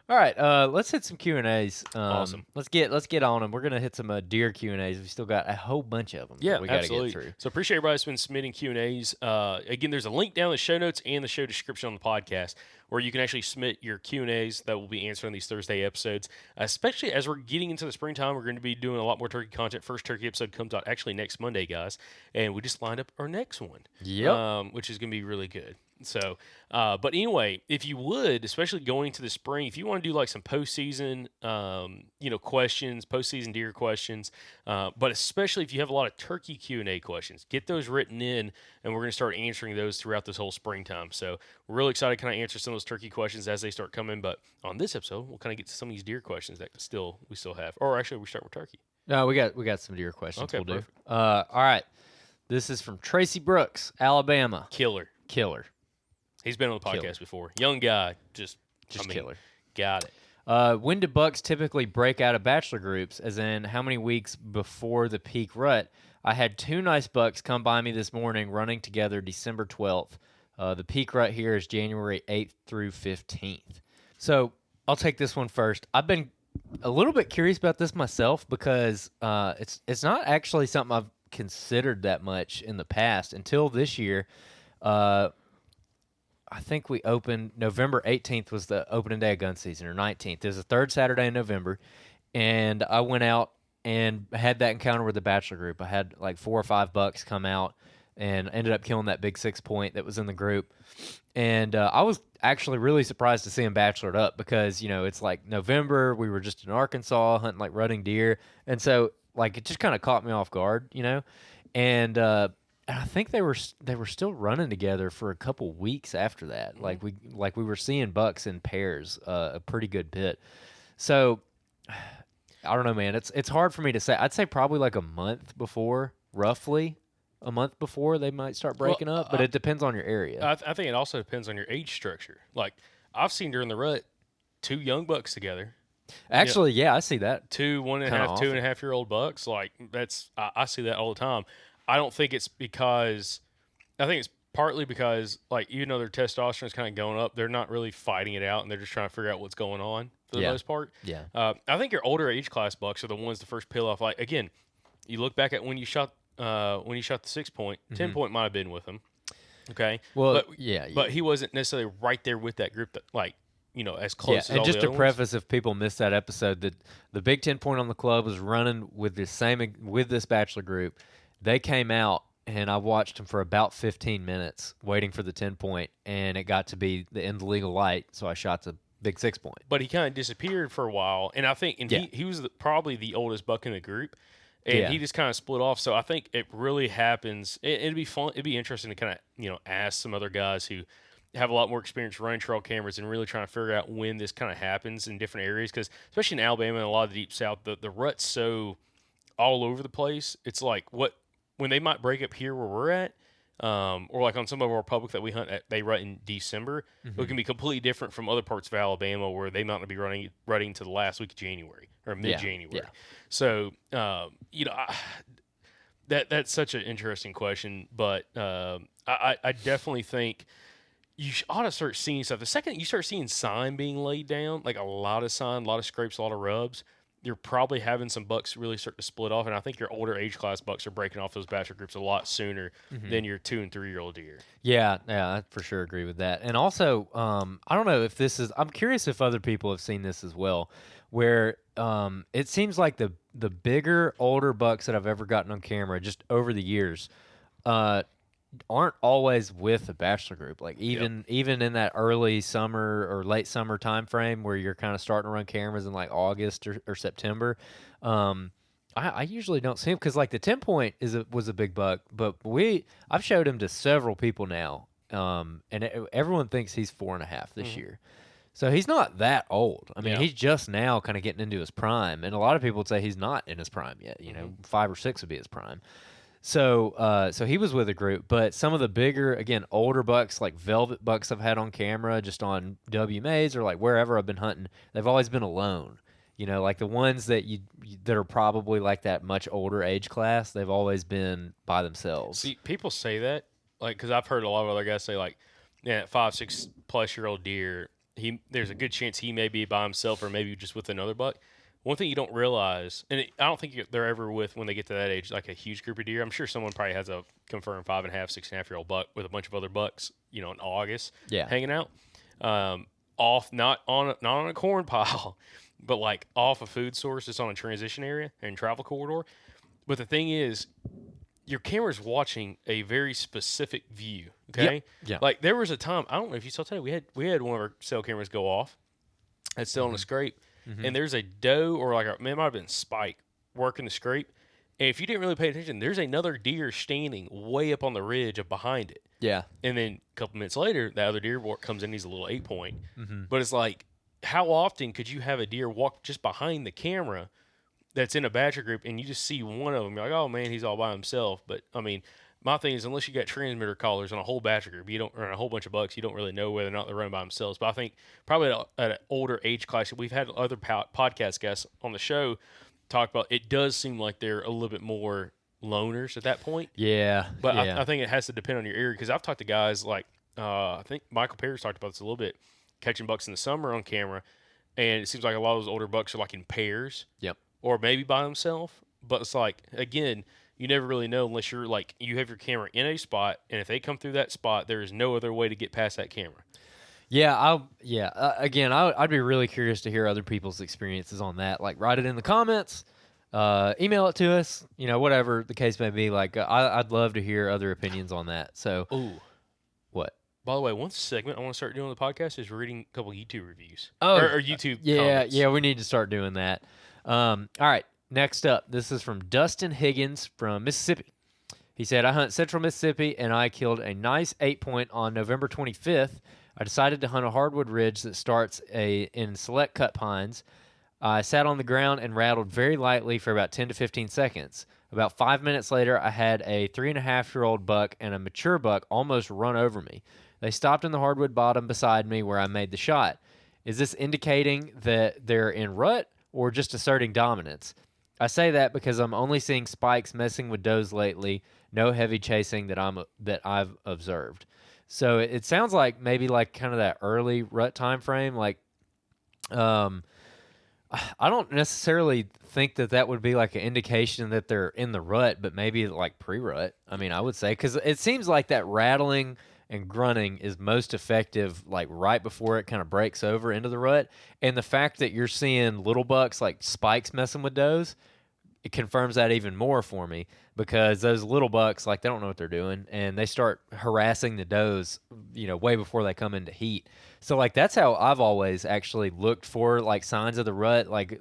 All right, let's hit some Q&As. Awesome. Let's get on them. We're gonna hit some deer Q&As. We still got a whole bunch of them. Yeah, that we gotta absolutely. get through. So appreciate everybody that's been submitting Q&As. Again, there's a link down in the show notes and the show description on the podcast where you can actually submit your Q&As that will be answered on these Thursday episodes. Especially as we're getting into the springtime, we're going to be doing a lot more turkey content. First turkey episode comes out actually next Monday, guys, and we just lined up our next one. Yep. Which is going to be really good. So, but anyway, if you would, especially going to the spring, if you want to do like some postseason, questions, postseason deer questions, but especially if you have a lot of turkey Q&A questions, get those written in, and we're going to start answering those throughout this whole springtime. So we're really excited to kind of answer some of those turkey questions as they start coming. But on this episode, we'll kind of get to some of these deer questions that we still have. Or actually, we start with turkey. No, we got some deer questions. Okay, we'll perfect. do. All right. This is from Tracy Brooks, Alabama. Killer. Killer. He's been on the podcast before. Young guy, just killer. Got it. When do bucks typically break out of bachelor groups? As in, how many weeks before the peak rut? I had two nice bucks come by me this morning running together December 12th. The peak rut here is January 8th through 15th. So I'll take this one first. I've been a little bit curious about this myself because it's not actually something I've considered that much in the past until this year. I think we opened November 18th was the opening day of gun season, or 19th. It was the third Saturday in November, and I went out and had that encounter with the bachelor group. I had like 4 or 5 bucks come out and ended up killing that big 6-point that was in the group. And I was actually really surprised to see him bachelored up because, it's like November. We were just in Arkansas hunting like rutting deer. And so like it just kind of caught me off guard. And I think they were still running together for a couple weeks after that. Mm-hmm. Like we were seeing bucks in pairs, a pretty good bit. So I don't know, man. It's hard for me to say. I'd say probably like a month before, roughly a month before they might start breaking up. But it depends on your area. I think it also depends on your age structure. Like I've seen during the rut, 2 young bucks together. Actually, yeah, I see that. 2 1.5-2.5 year old bucks. Like I see that all the time. I don't think it's because. I think it's partly because like even though their testosterone is kind of going up, they're not really fighting it out, and they're just trying to figure out what's going on for the most part. Yeah. I think your older age class bucks are the ones to first peel off. Like again, you look back at when you shot the 6-point, 10-point might have been with him. Okay. Well, but he wasn't necessarily right there with that group that as close as and all just the to other preface, if people missed that episode, that the big 10-point on the club was running with this bachelor group. They came out, and I watched them for about 15 minutes waiting for the 10-point, and it got to be the end of the legal light, so I shot the big 6-point. But he kind of disappeared for a while, and I think he was probably the oldest buck in the group, and he just kind of split off. So I think it really happens. It'd be fun. It'd be interesting to kind of ask some other guys who have a lot more experience running trail cameras and really trying to figure out when this kind of happens in different areas, because especially in Alabama and a lot of the deep south, the rut's so all over the place. It's like when they might break up here where we're at, or like on some of our public that we hunt at, they rut in December. It can be completely different from other parts of Alabama where they might not be rutting to the last week of January or mid-January. Yeah. So, that's such an interesting question, but I definitely think you ought to start seeing stuff. The second you start seeing sign being laid down, like a lot of sign, a lot of scrapes, a lot of rubs, you're probably having some bucks really start to split off, and I think your older age class bucks are breaking off those bachelor groups a lot sooner than your 2 and 3 year old deer. Yeah, I for sure agree with that. And also, I don't know if this is. I'm curious if other people have seen this as well, where it seems like the bigger, older bucks that I've ever gotten on camera just over the years, aren't always with a bachelor group. Like even in that early summer or late summer time frame where you're kind of starting to run cameras in like August or September, I usually don't see him because like the 10-point was a big buck, but I've showed him to several people now, and everyone thinks he's 4.5 this year. So he's not that old. I mean, he's just now kind of getting into his prime, and a lot of people would say he's not in his prime yet. 5 or 6 would be his prime. So he was with a group, but some of the bigger, again, older bucks, like velvet bucks I've had on camera just on WMAs or like wherever I've been hunting, they've always been alone. Like the ones that that are probably like that much older age class, they've always been by themselves. See, people say that, like, because I've heard a lot of other guys say, like, 5-6+ year old deer, there's a good chance he may be by himself or maybe just with another buck. One thing you don't realize, and I don't think they're ever with, when they get to that age, like a huge group of deer. I'm sure someone probably has a confirmed 5.5, 6.5 year old buck with a bunch of other bucks, in August, hanging out, off not on a corn pile, but like off a food source, just on a transition area and travel corridor. But the thing is, your camera's watching a very specific view. Okay, yeah. Like there was a time, I don't know if you saw today, we had one of our cell cameras go off. It's still on a scrape. And there's a doe or it might have been Spike working the scrape. And if you didn't really pay attention, there's another deer standing way up on the ridge of behind it. Yeah. And then a couple minutes later, the other deer comes in. He's a little 8-point. But it's like, how often could you have a deer walk just behind the camera that's in a bachelor group and you just see one of them? You're like, oh, man, he's all by himself. But, I mean, my thing is, unless you got transmitter collars on a whole batch group, you don't, or a whole bunch of bucks, you don't really know whether or not they're running by themselves. But I think probably at an older age class, we've had other podcast guests on the show talk about, it does seem like they're a little bit more loners at that point. Yeah, But yeah. I think it has to depend on your area, because I've talked to guys like, I think Michael Perry's talked about this a little bit, catching bucks in the summer on camera, and it seems like a lot of those older bucks are like in pairs. Yep. Or maybe by themselves. But it's like, again, you never really know unless you're like, you have your camera in a spot, and if they come through that spot, there is no other way to get past that camera. Yeah, again, I'd be really curious to hear other people's experiences on that. Like, write it in the comments, email it to us, whatever the case may be. Like, I'd love to hear other opinions on that. So, Ooh. what? By the way, one segment I want to start doing on the podcast is reading a couple YouTube reviews. Oh, or YouTube comments. Yeah, we need to start doing that. All right, next up, this is from Dustin Higgins from Mississippi. He said, I hunt Central Mississippi, and I killed a nice 8-point on November 25th. I decided to hunt a hardwood ridge that starts in select cut pines. I sat on the ground and rattled very lightly for about 10 to 15 seconds. About 5 minutes later, I had a 3.5-year-old buck and a mature buck almost run over me. They stopped in the hardwood bottom beside me where I made the shot. Is this indicating that they're in rut or just asserting dominance? I say that because I'm only seeing spikes messing with does lately, no heavy chasing that I've observed. So it sounds like maybe like kind of that early rut time frame. Like, I don't necessarily think that would be like an indication that they're in the rut, but maybe like pre-rut. I mean, I would say, because it seems like that rattling and grunting is most effective like right before it kind of breaks over into the rut. And the fact that you're seeing little bucks like spikes messing with does, it confirms that even more for me, because those little bucks, like, they don't know what they're doing, and they start harassing the does, way before they come into heat. So, like, that's how I've always actually looked for, like, signs of the rut, like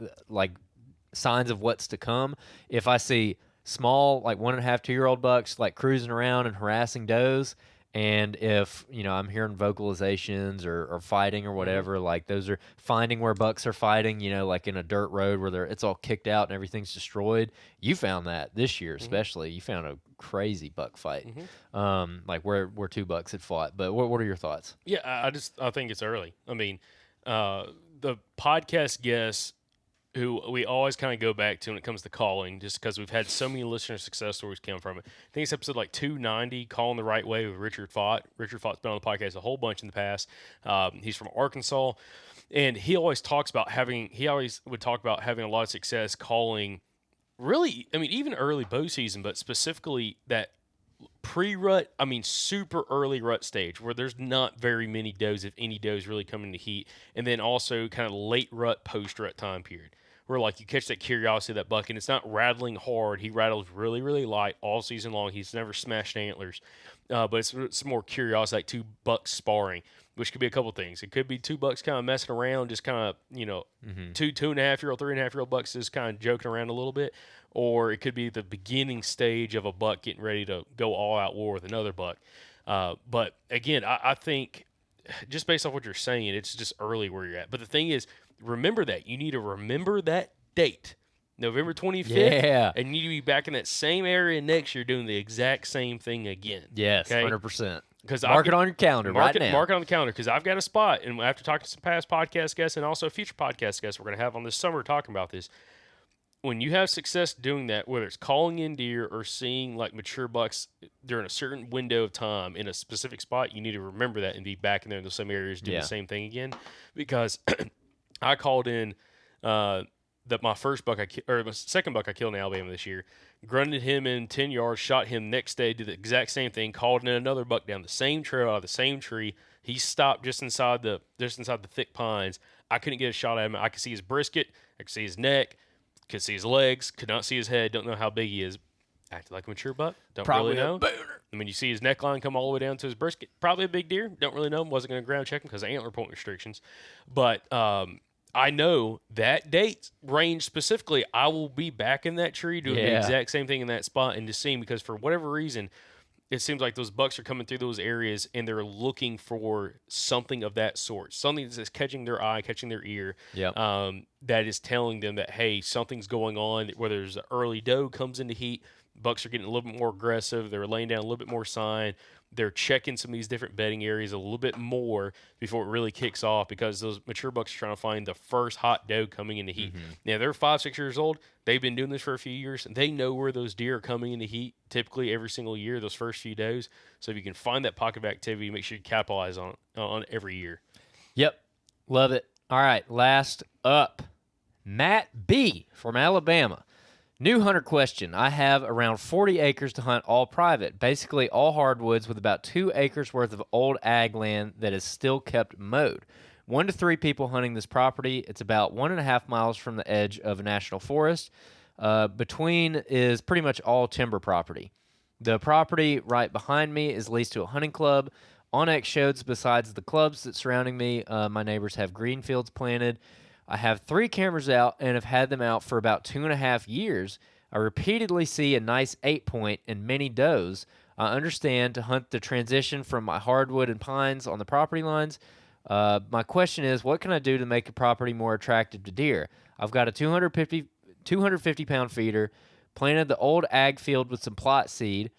signs of what's to come. If I see small, like, 1.5, 2-year-old bucks, like, cruising around and harassing does, and if, I'm hearing vocalizations or fighting or whatever, like, those are finding where bucks are fighting, like in a dirt road where it's all kicked out and everything's destroyed. You found that this year, especially. You found a crazy buck fight, like where 2 bucks had fought. But what are your thoughts? Yeah, I think it's early. I mean, the podcast guests who we always kind of go back to when it comes to calling, just because we've had so many listener success stories come from it. I think it's episode like 290, Calling the Right Way with Richard Fott. Richard Fott's been on the podcast a whole bunch in the past. He's from Arkansas, and he always would talk about having a lot of success calling, really, I mean, even early bow season, but specifically that pre-rut, I mean, super early rut stage where there's not very many does, if any does really come into heat, and then also kind of late rut, post-rut time period where, like, you catch that curiosity of that buck, and it's not rattling hard. He rattles really, really light all season long. He's never smashed antlers, but it's more curiosity, like 2 bucks sparring, which could be a couple things. It could be 2 bucks kind of messing around, just kind of, 2.5-year-old, 3.5-year-old bucks just kind of joking around a little bit. Or it could be the beginning stage of a buck getting ready to go all-out war with another buck. But, again, I think just based off what you're saying, it's just early where you're at. But the thing is, remember that. You need to remember that date, November 25th. Yeah. And you need to be back in that same area next year doing the exact same thing again. Yes, okay? 100%. Because mark it on your calendar right now. Mark it on the calendar, because I've got a spot, and after talking to some past podcast guests and also future podcast guests we're going to have on this summer talking about this, when you have success doing that, whether it's calling in deer or seeing like mature bucks during a certain window of time in a specific spot, you need to remember that and be back in there in those same areas doing the same thing again. Because I called in that my first buck my second buck I killed in Alabama this year, grunted him in 10 yards, shot him next day, did the exact same thing, called in another buck down the same trail out of the same tree. He stopped just inside the thick pines. I couldn't get a shot at him. I could see his brisket, I could see his neck, could see his legs, could not see his head, don't know how big he is. Acted like a mature buck, don't Probably really know. a booner. I mean, you see his neckline come all the way down to his brisket. Probably a big deer, don't really know. Wasn't going to ground check him because of antler point restrictions. But I know that date range specifically, I will be back in that tree doing the exact same thing in that spot and just seeing, because for whatever reason, it seems like those bucks are coming through those areas and they're looking for something of that sort, something that's catching their eye, catching their ear, that is telling them that, hey, something's going on, whether there's an early doe comes into heat, Bucks are getting a little bit more aggressive. They're laying down a little bit more sign. They're checking some of these different bedding areas a little bit more before it really kicks off, because those mature bucks are trying to find the first hot doe coming into heat. Now, they're 5, 6 years old. They've been doing this for a few years. And they know where those deer are coming into heat typically every single year, those first few does. So if you can find that pocket of activity, make sure you capitalize on every year. Yep. Love it. All right. Last up, Matt B. from Alabama. New hunter question. I have around 40 acres to hunt, all private, basically all hardwoods, with about 2 acres worth of old ag land that is still kept mowed. 1 to 3 people hunting this property. It's about 1.5 miles from the edge of a national forest. Between is pretty much all timber property. The property right behind me is leased to a hunting club. Onyx shows besides the clubs that surrounding me, my neighbors have green fields planted. I have 3 cameras out and have had them out for about 2.5 years. I repeatedly see a nice 8-point and many does. I understand to hunt the transition from my hardwood and pines on the property lines. My question is, what can I do to make the property more attractive to deer? I've got a 250-pound feeder, planted the old ag field with some plot seed,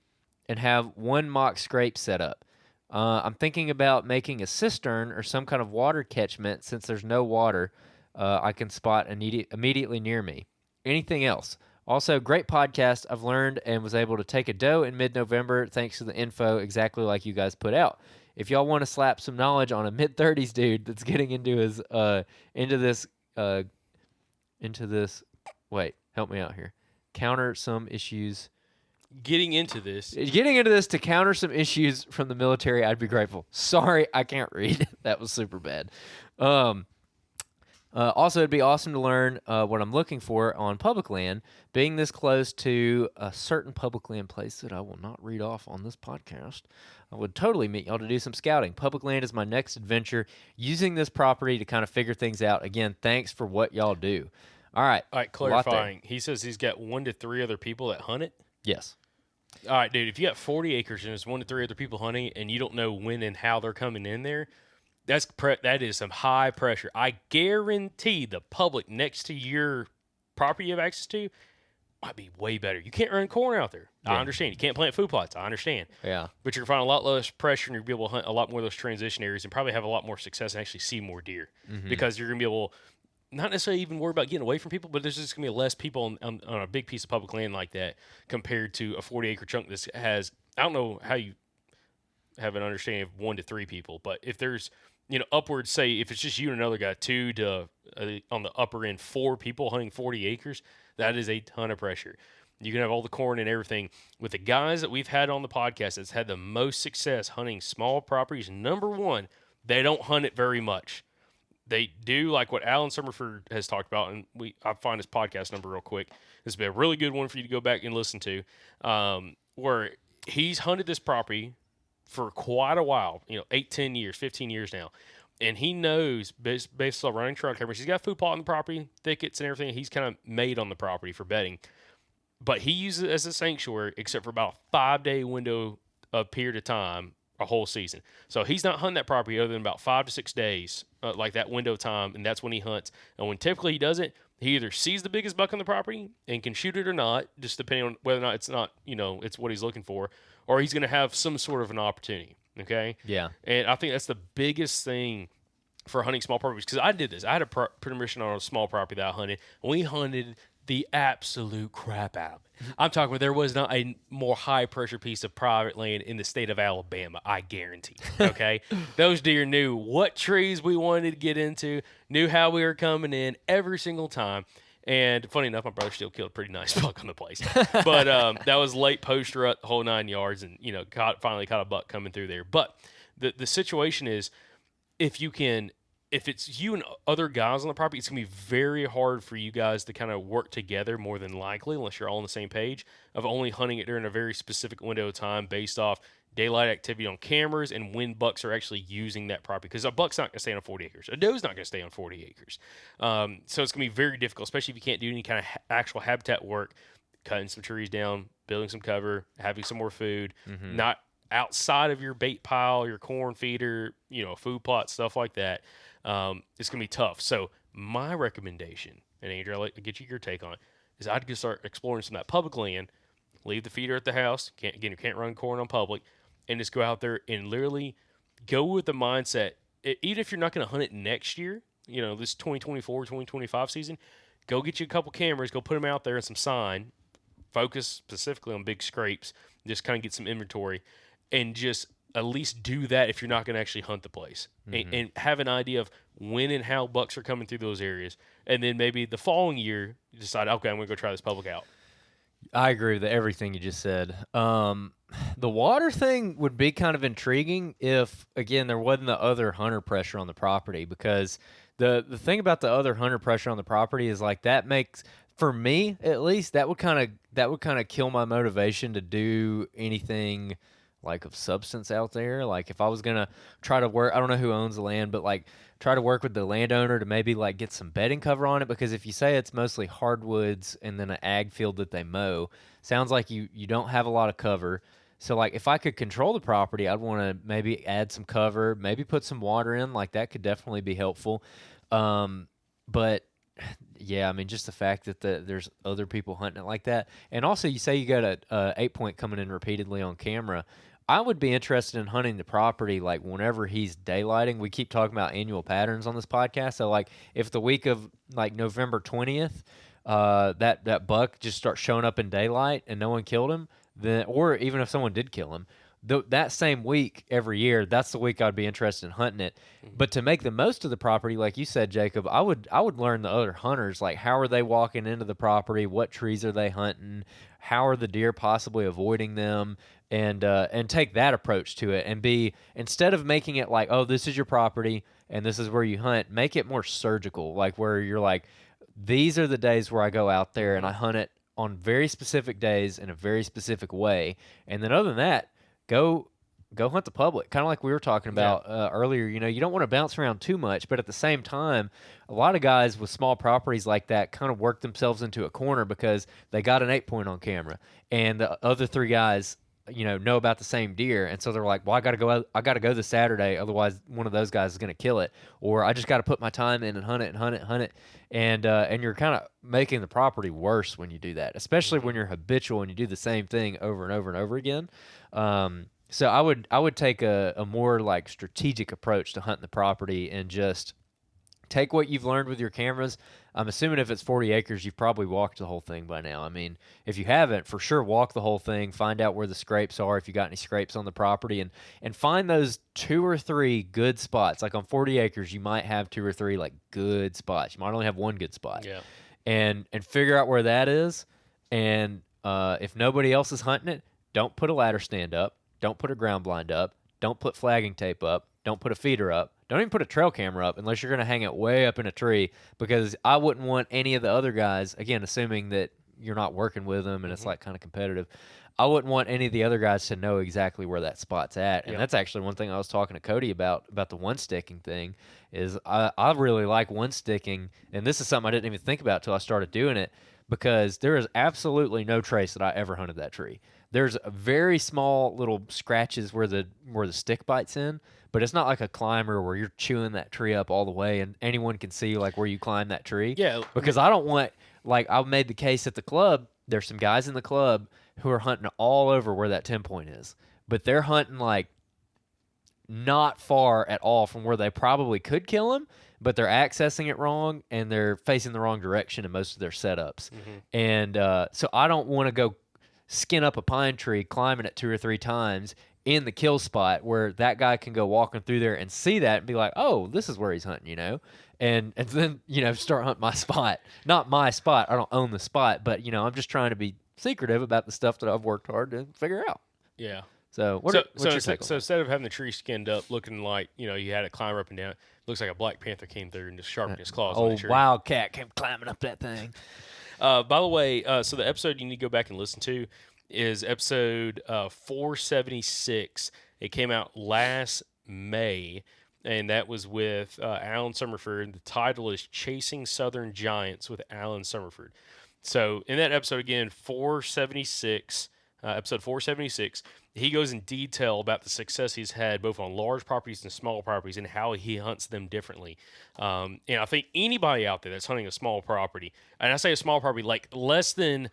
and have 1 mock scrape set up. I'm thinking about making a cistern or some kind of water catchment since there's no water I can spot immediately near me. Anything else? Also, great podcast. I've learned and was able to take a doe in mid-November thanks to the info exactly like you guys put out. If y'all want to slap some knowledge on a mid-30s dude that's getting into his into this, wait, help me out here. Counter some issues. Getting into this to counter some issues from the military, I'd be grateful. Sorry, I can't read. That was super bad. Also, it'd be awesome to learn what I'm looking for on public land. Being this close to a certain public land place that I will not read off on this podcast, I would totally meet y'all to do some scouting. Public land is my next adventure, using this property to kind of figure things out. Again, thanks for what y'all do. All right, clarifying. He says he's got 1 to 3 other people that hunt it. Yes. All right, dude, if you got 40 acres and there's 1 to 3 other people hunting and you don't know when and how they're coming in there, that is some high pressure. I guarantee the public next to your property you have access to might be way better. You can't run corn out there. Yeah. I understand. You can't plant food plots. I understand. Yeah. But you're going to find a lot less pressure, and you'll be able to hunt a lot more of those transition areas and probably have a lot more success and actually see more deer, because you're going to be able not necessarily even worry about getting away from people, but there's just going to be less people on a big piece of public land like that compared to a 40-acre chunk that has, I don't know how you have an understanding of 1 to 3 people, but if there's, upwards, say if it's just you and another guy, 2 to, on the upper end, 4 people hunting 40 acres, that is a ton of pressure. You can have all the corn and everything. With the guys that we've had on the podcast that's had the most success hunting small properties, number one, they don't hunt it very much. They do like what Alan Summerford has talked about, and I'll find his podcast number real quick. This will be a really good one for you to go back and listen to, where he's hunted this property for quite a while, 8, 10 years, 15 years now. And he knows, based on running trail cameras, he's got food plot on the property, thickets and everything he's kind of made on the property for bedding. But he uses it as a sanctuary, except for about a 5-day window of period of time, a whole season. So he's not hunting that property other than about 5 to 6 days, like that window of time, and that's when he hunts. And when typically he does it, he either sees the biggest buck on the property and can shoot it or not, just depending on whether or not it's not, it's what he's looking for, or he's going to have some sort of an opportunity. Okay? Yeah. And I think that's the biggest thing for hunting small properties, because I did this. I had a permission on a small property that I hunted, and we hunted the absolute crap out of it. I'm talking about there was not a more high-pressure piece of private land in the state of Alabama, I guarantee. Okay? Those deer knew what trees we wanted to get into, knew how we were coming in every single time. And funny enough, my brother still killed a pretty nice buck on the place. But that was late post-rut, the whole 9 yards, and, finally caught a buck coming through there. But the situation is, if it's you and other guys on the property, it's going to be very hard for you guys to kind of work together, more than likely, unless you're all on the same page, of only hunting it during a very specific window of time based off daylight activity on cameras and when bucks are actually using that property. Because a buck's not going to stay on 40 acres. A doe's not going to stay on 40 acres. So it's going to be very difficult, especially if you can't do any kind of actual habitat work, cutting some trees down, building some cover, having some more food, not outside of your bait pile, your corn feeder, food plot, stuff like that. It's going to be tough. So my recommendation, and Andrew, I'll get you your take on it, is I'd just start exploring some of that public land, leave the feeder at the house. You can't run corn on public, and just go out there and literally go with the mindset. Even if you're not going to hunt it next year, this 2024, 2025 season, go get you a couple cameras, go put them out there and some sign. Focus specifically on big scrapes, just kind of get some inventory, and just at least do that if you're not going to actually hunt the place, and have an idea of when and how bucks are coming through those areas. And then maybe the following year, you decide, okay, I'm going to go try this public out. I agree with everything you just said. The water thing would be kind of intriguing if, again, there wasn't the other hunter pressure on the property, because the thing about the other hunter pressure on the property is like that makes, for me at least, that would kind of kill my motivation to do anything like of substance out there. Like if I was gonna try to work, I don't know who owns the land, but like try to work with the landowner to maybe like get some bedding cover on it, because if you say it's mostly hardwoods and then an ag field that they mow, sounds like you don't have a lot of cover. So like if I could control the property, I'd want to maybe add some cover, maybe put some water in, like that could definitely be helpful. But yeah, I mean, just the fact that there's other people hunting it like that. And also you say you got a 8-point coming in repeatedly on camera. I would be interested in hunting the property like whenever he's daylighting. We keep talking about annual patterns on this podcast. So like if the week of like November 20th, that buck just starts showing up in daylight and no one killed him, then, or even if someone did kill him, that same week every year, that's the week I'd be interested in hunting it. But to make the most of the property, like you said, Jacob, I would learn the other hunters, like how are they walking into the property, what trees are they hunting, how are the deer possibly avoiding them, and take that approach to it, and be, instead of making it like, oh, this is your property and this is where you hunt, make it more surgical, like where you're like, these are the days where I go out there and I hunt it on very specific days in a very specific way, and then other than that, go hunt the public. Kind of like we were talking about earlier. You don't want to bounce around too much, but at the same time, a lot of guys with small properties like that kind of work themselves into a corner because they got an 8-point on camera, and the other 3 guys, know about the same deer, and so they're like, well, I got to go this Saturday, otherwise one of those guys is going to kill it, or I just got to put my time in and hunt it, and you're kind of making the property worse when you do that, especially when you're habitual and you do the same thing over and over and over again. So I would take a more like strategic approach to hunting the property, and just take what you've learned with your cameras. I'm assuming if it's 40 acres, you've probably walked the whole thing by now. I mean, if you haven't, for sure, walk the whole thing, find out where the scrapes are, if you got any scrapes on the property, and find those 2 or 3 good spots. Like on 40 acres, you might have 2 or 3 like good spots. You might only have 1 good spot. Yeah. And figure out where that is. And if nobody else is hunting it, don't put a ladder stand up. Don't put a ground blind up. Don't put flagging tape up. Don't put a feeder up. Don't even put a trail camera up unless you're going to hang it way up in a tree, because I wouldn't want any of the other guys, again, assuming that you're not working with them and it's like kind of competitive, I wouldn't want any of the other guys to know exactly where that spot's at. And that's actually one thing I was talking to Cody about the one sticking thing, is I really like one sticking, and this is something I didn't even think about till I started doing it, because there is absolutely no trace that I ever hunted that tree. There's very small little scratches where the stick bites in, but it's not like a climber where you're chewing that tree up all the way and anyone can see like where you climbed that tree. Yeah. Because I don't want, like I made the case at the club, there's some guys in the club who are hunting all over where that 10-point is, but they're hunting like not far at all from where they probably could kill him, but they're accessing it wrong and they're facing the wrong direction in most of their setups. And so I don't want to go skin up a pine tree, climbing it 2 or 3 times in the kill spot where that guy can go walking through there and see that and be like, oh, this is where he's hunting, and then, start hunting my spot. Not my spot. I don't own the spot, but, I'm just trying to be secretive about the stuff that I've worked hard to figure out. Yeah. So what's your take on that? So instead of having the tree skinned up, looking like, you had to climb up and down, it looks like a Black Panther came through and just sharpened his claws on the tree. Wildcat came climbing up that thing. By the way, so the episode you need to go back and listen to is episode 476. It came out last May, and that was with Alan Summerford. The title is Chasing Southern Giants with Alan Summerford. So in that episode, again, episode 476, he goes in detail about the success he's had both on large properties and small properties and how he hunts them differently. And I think anybody out there that's hunting a small property, and I say a small property like less than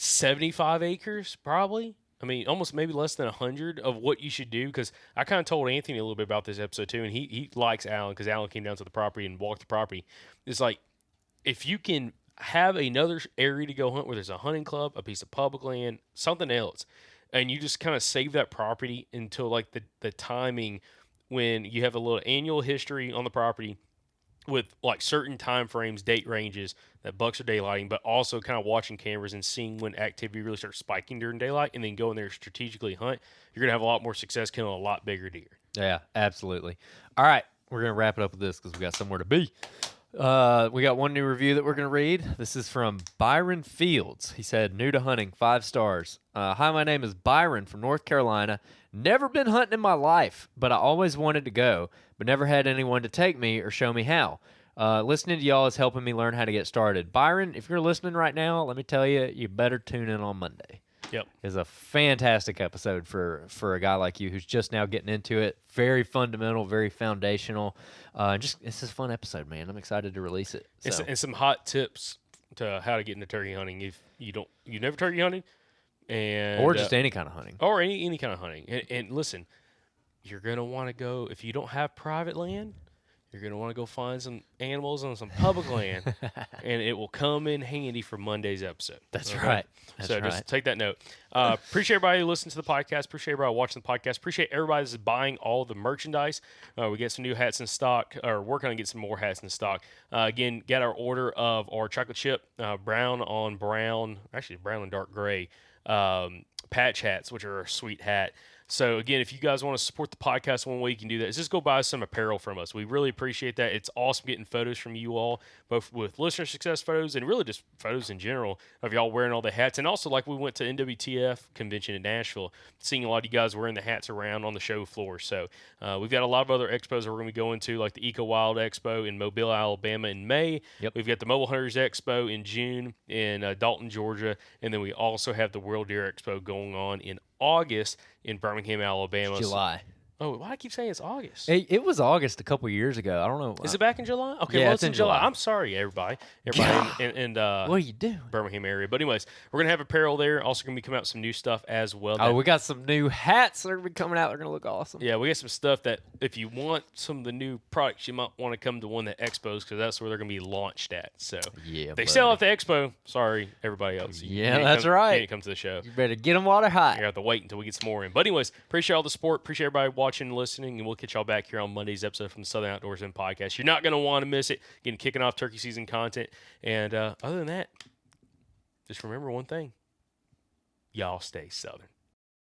75 acres, probably. I mean, almost maybe less than 100 of what you should do. Because I kind of told Anthony a little bit about this episode too, and he likes Alan because Alan came down to the property and walked the property. It's like if you can have another area to go hunt where there's a hunting club, a piece of public land, something else, and you just kind of save that property until like the timing when you have a little annual history on the property with like certain time frames, date ranges that bucks are daylighting, but also kind of watching cameras and seeing when activity really starts spiking during daylight, and then go in there and strategically hunt. You're gonna have a lot more success killing a lot bigger deer. Yeah, absolutely. All right, we're gonna wrap it up with this because we got somewhere to be. We got one new review that we're going to read. This is from Byron Fields. He said, new to hunting, 5 stars. Hi, my name is Byron from North Carolina. Never been hunting in my life, but I always wanted to go, but never had anyone to take me or show me how. Listening to y'all is helping me learn how to get started. Byron, if you're listening right now, let me tell you, you better tune in on Monday. Yep. It's a fantastic episode for a guy like you who's just now getting into it. Very fundamental, very foundational. It's just a fun episode, man. I'm excited to release it. So. And some hot tips to how to get into turkey hunting if you never turkey hunted, and or just any kind of hunting, or any kind of hunting. And listen, you're gonna want to go if you don't have private land. You're going to want to go find some animals on some public land, and it will come in handy for Monday's episode. That's right. Just take that note. Appreciate everybody who listens to the podcast. Appreciate everybody watching the podcast. Appreciate everybody that's buying all the merchandise. We get some new hats in stock, or working on getting some more hats in stock. Again, got our order of our chocolate chip brown on brown, actually brown and dark gray patch hats, which are a sweet hat. So, again, if you guys want to support the podcast one way you can do that is just go buy some apparel from us. We really appreciate that. It's awesome getting photos from you all, both with listener success photos and really just photos in general of y'all wearing all the hats. And also, like we went to NWTF convention in Nashville, seeing a lot of you guys wearing the hats around on the show floor. So, we've got a lot of other expos that we're going to be going to, like the Eco Wild Expo in Mobile, Alabama in May. Yep. We've got the Mobile Hunters Expo in June in Dalton, Georgia. And then we also have the World Deer Expo going on in August in Birmingham, Alabama. July. Oh, why do I keep saying it's August? It was August a couple years ago. I don't know. Is it back in July? Okay, Yeah, well, it's it's in in July. July. I'm sorry, everybody in what are you doing? Birmingham area. But anyways, we're going to have apparel there. Also going to be coming out with some new stuff as well. Oh, we got some new hats that are going to be coming out. They're going to look awesome. Yeah, we got some stuff that if you want some of the new products, you might want to come to one of the expos because that's where they're going to be launched at. So Yeah, they sell at the expo. Sorry, everybody else. Yeah, that's right. You can't come to the show. You better get them while they're hot. You have to wait until we get some more in. But anyways, appreciate all the support. Appreciate everybody watching and listening, and we'll catch y'all back here on Monday's episode from the Southern Outdoorsman podcast. You're not going to want to miss it. Again, kicking off turkey season content. And other than that, just remember one thing. Y'all stay Southern.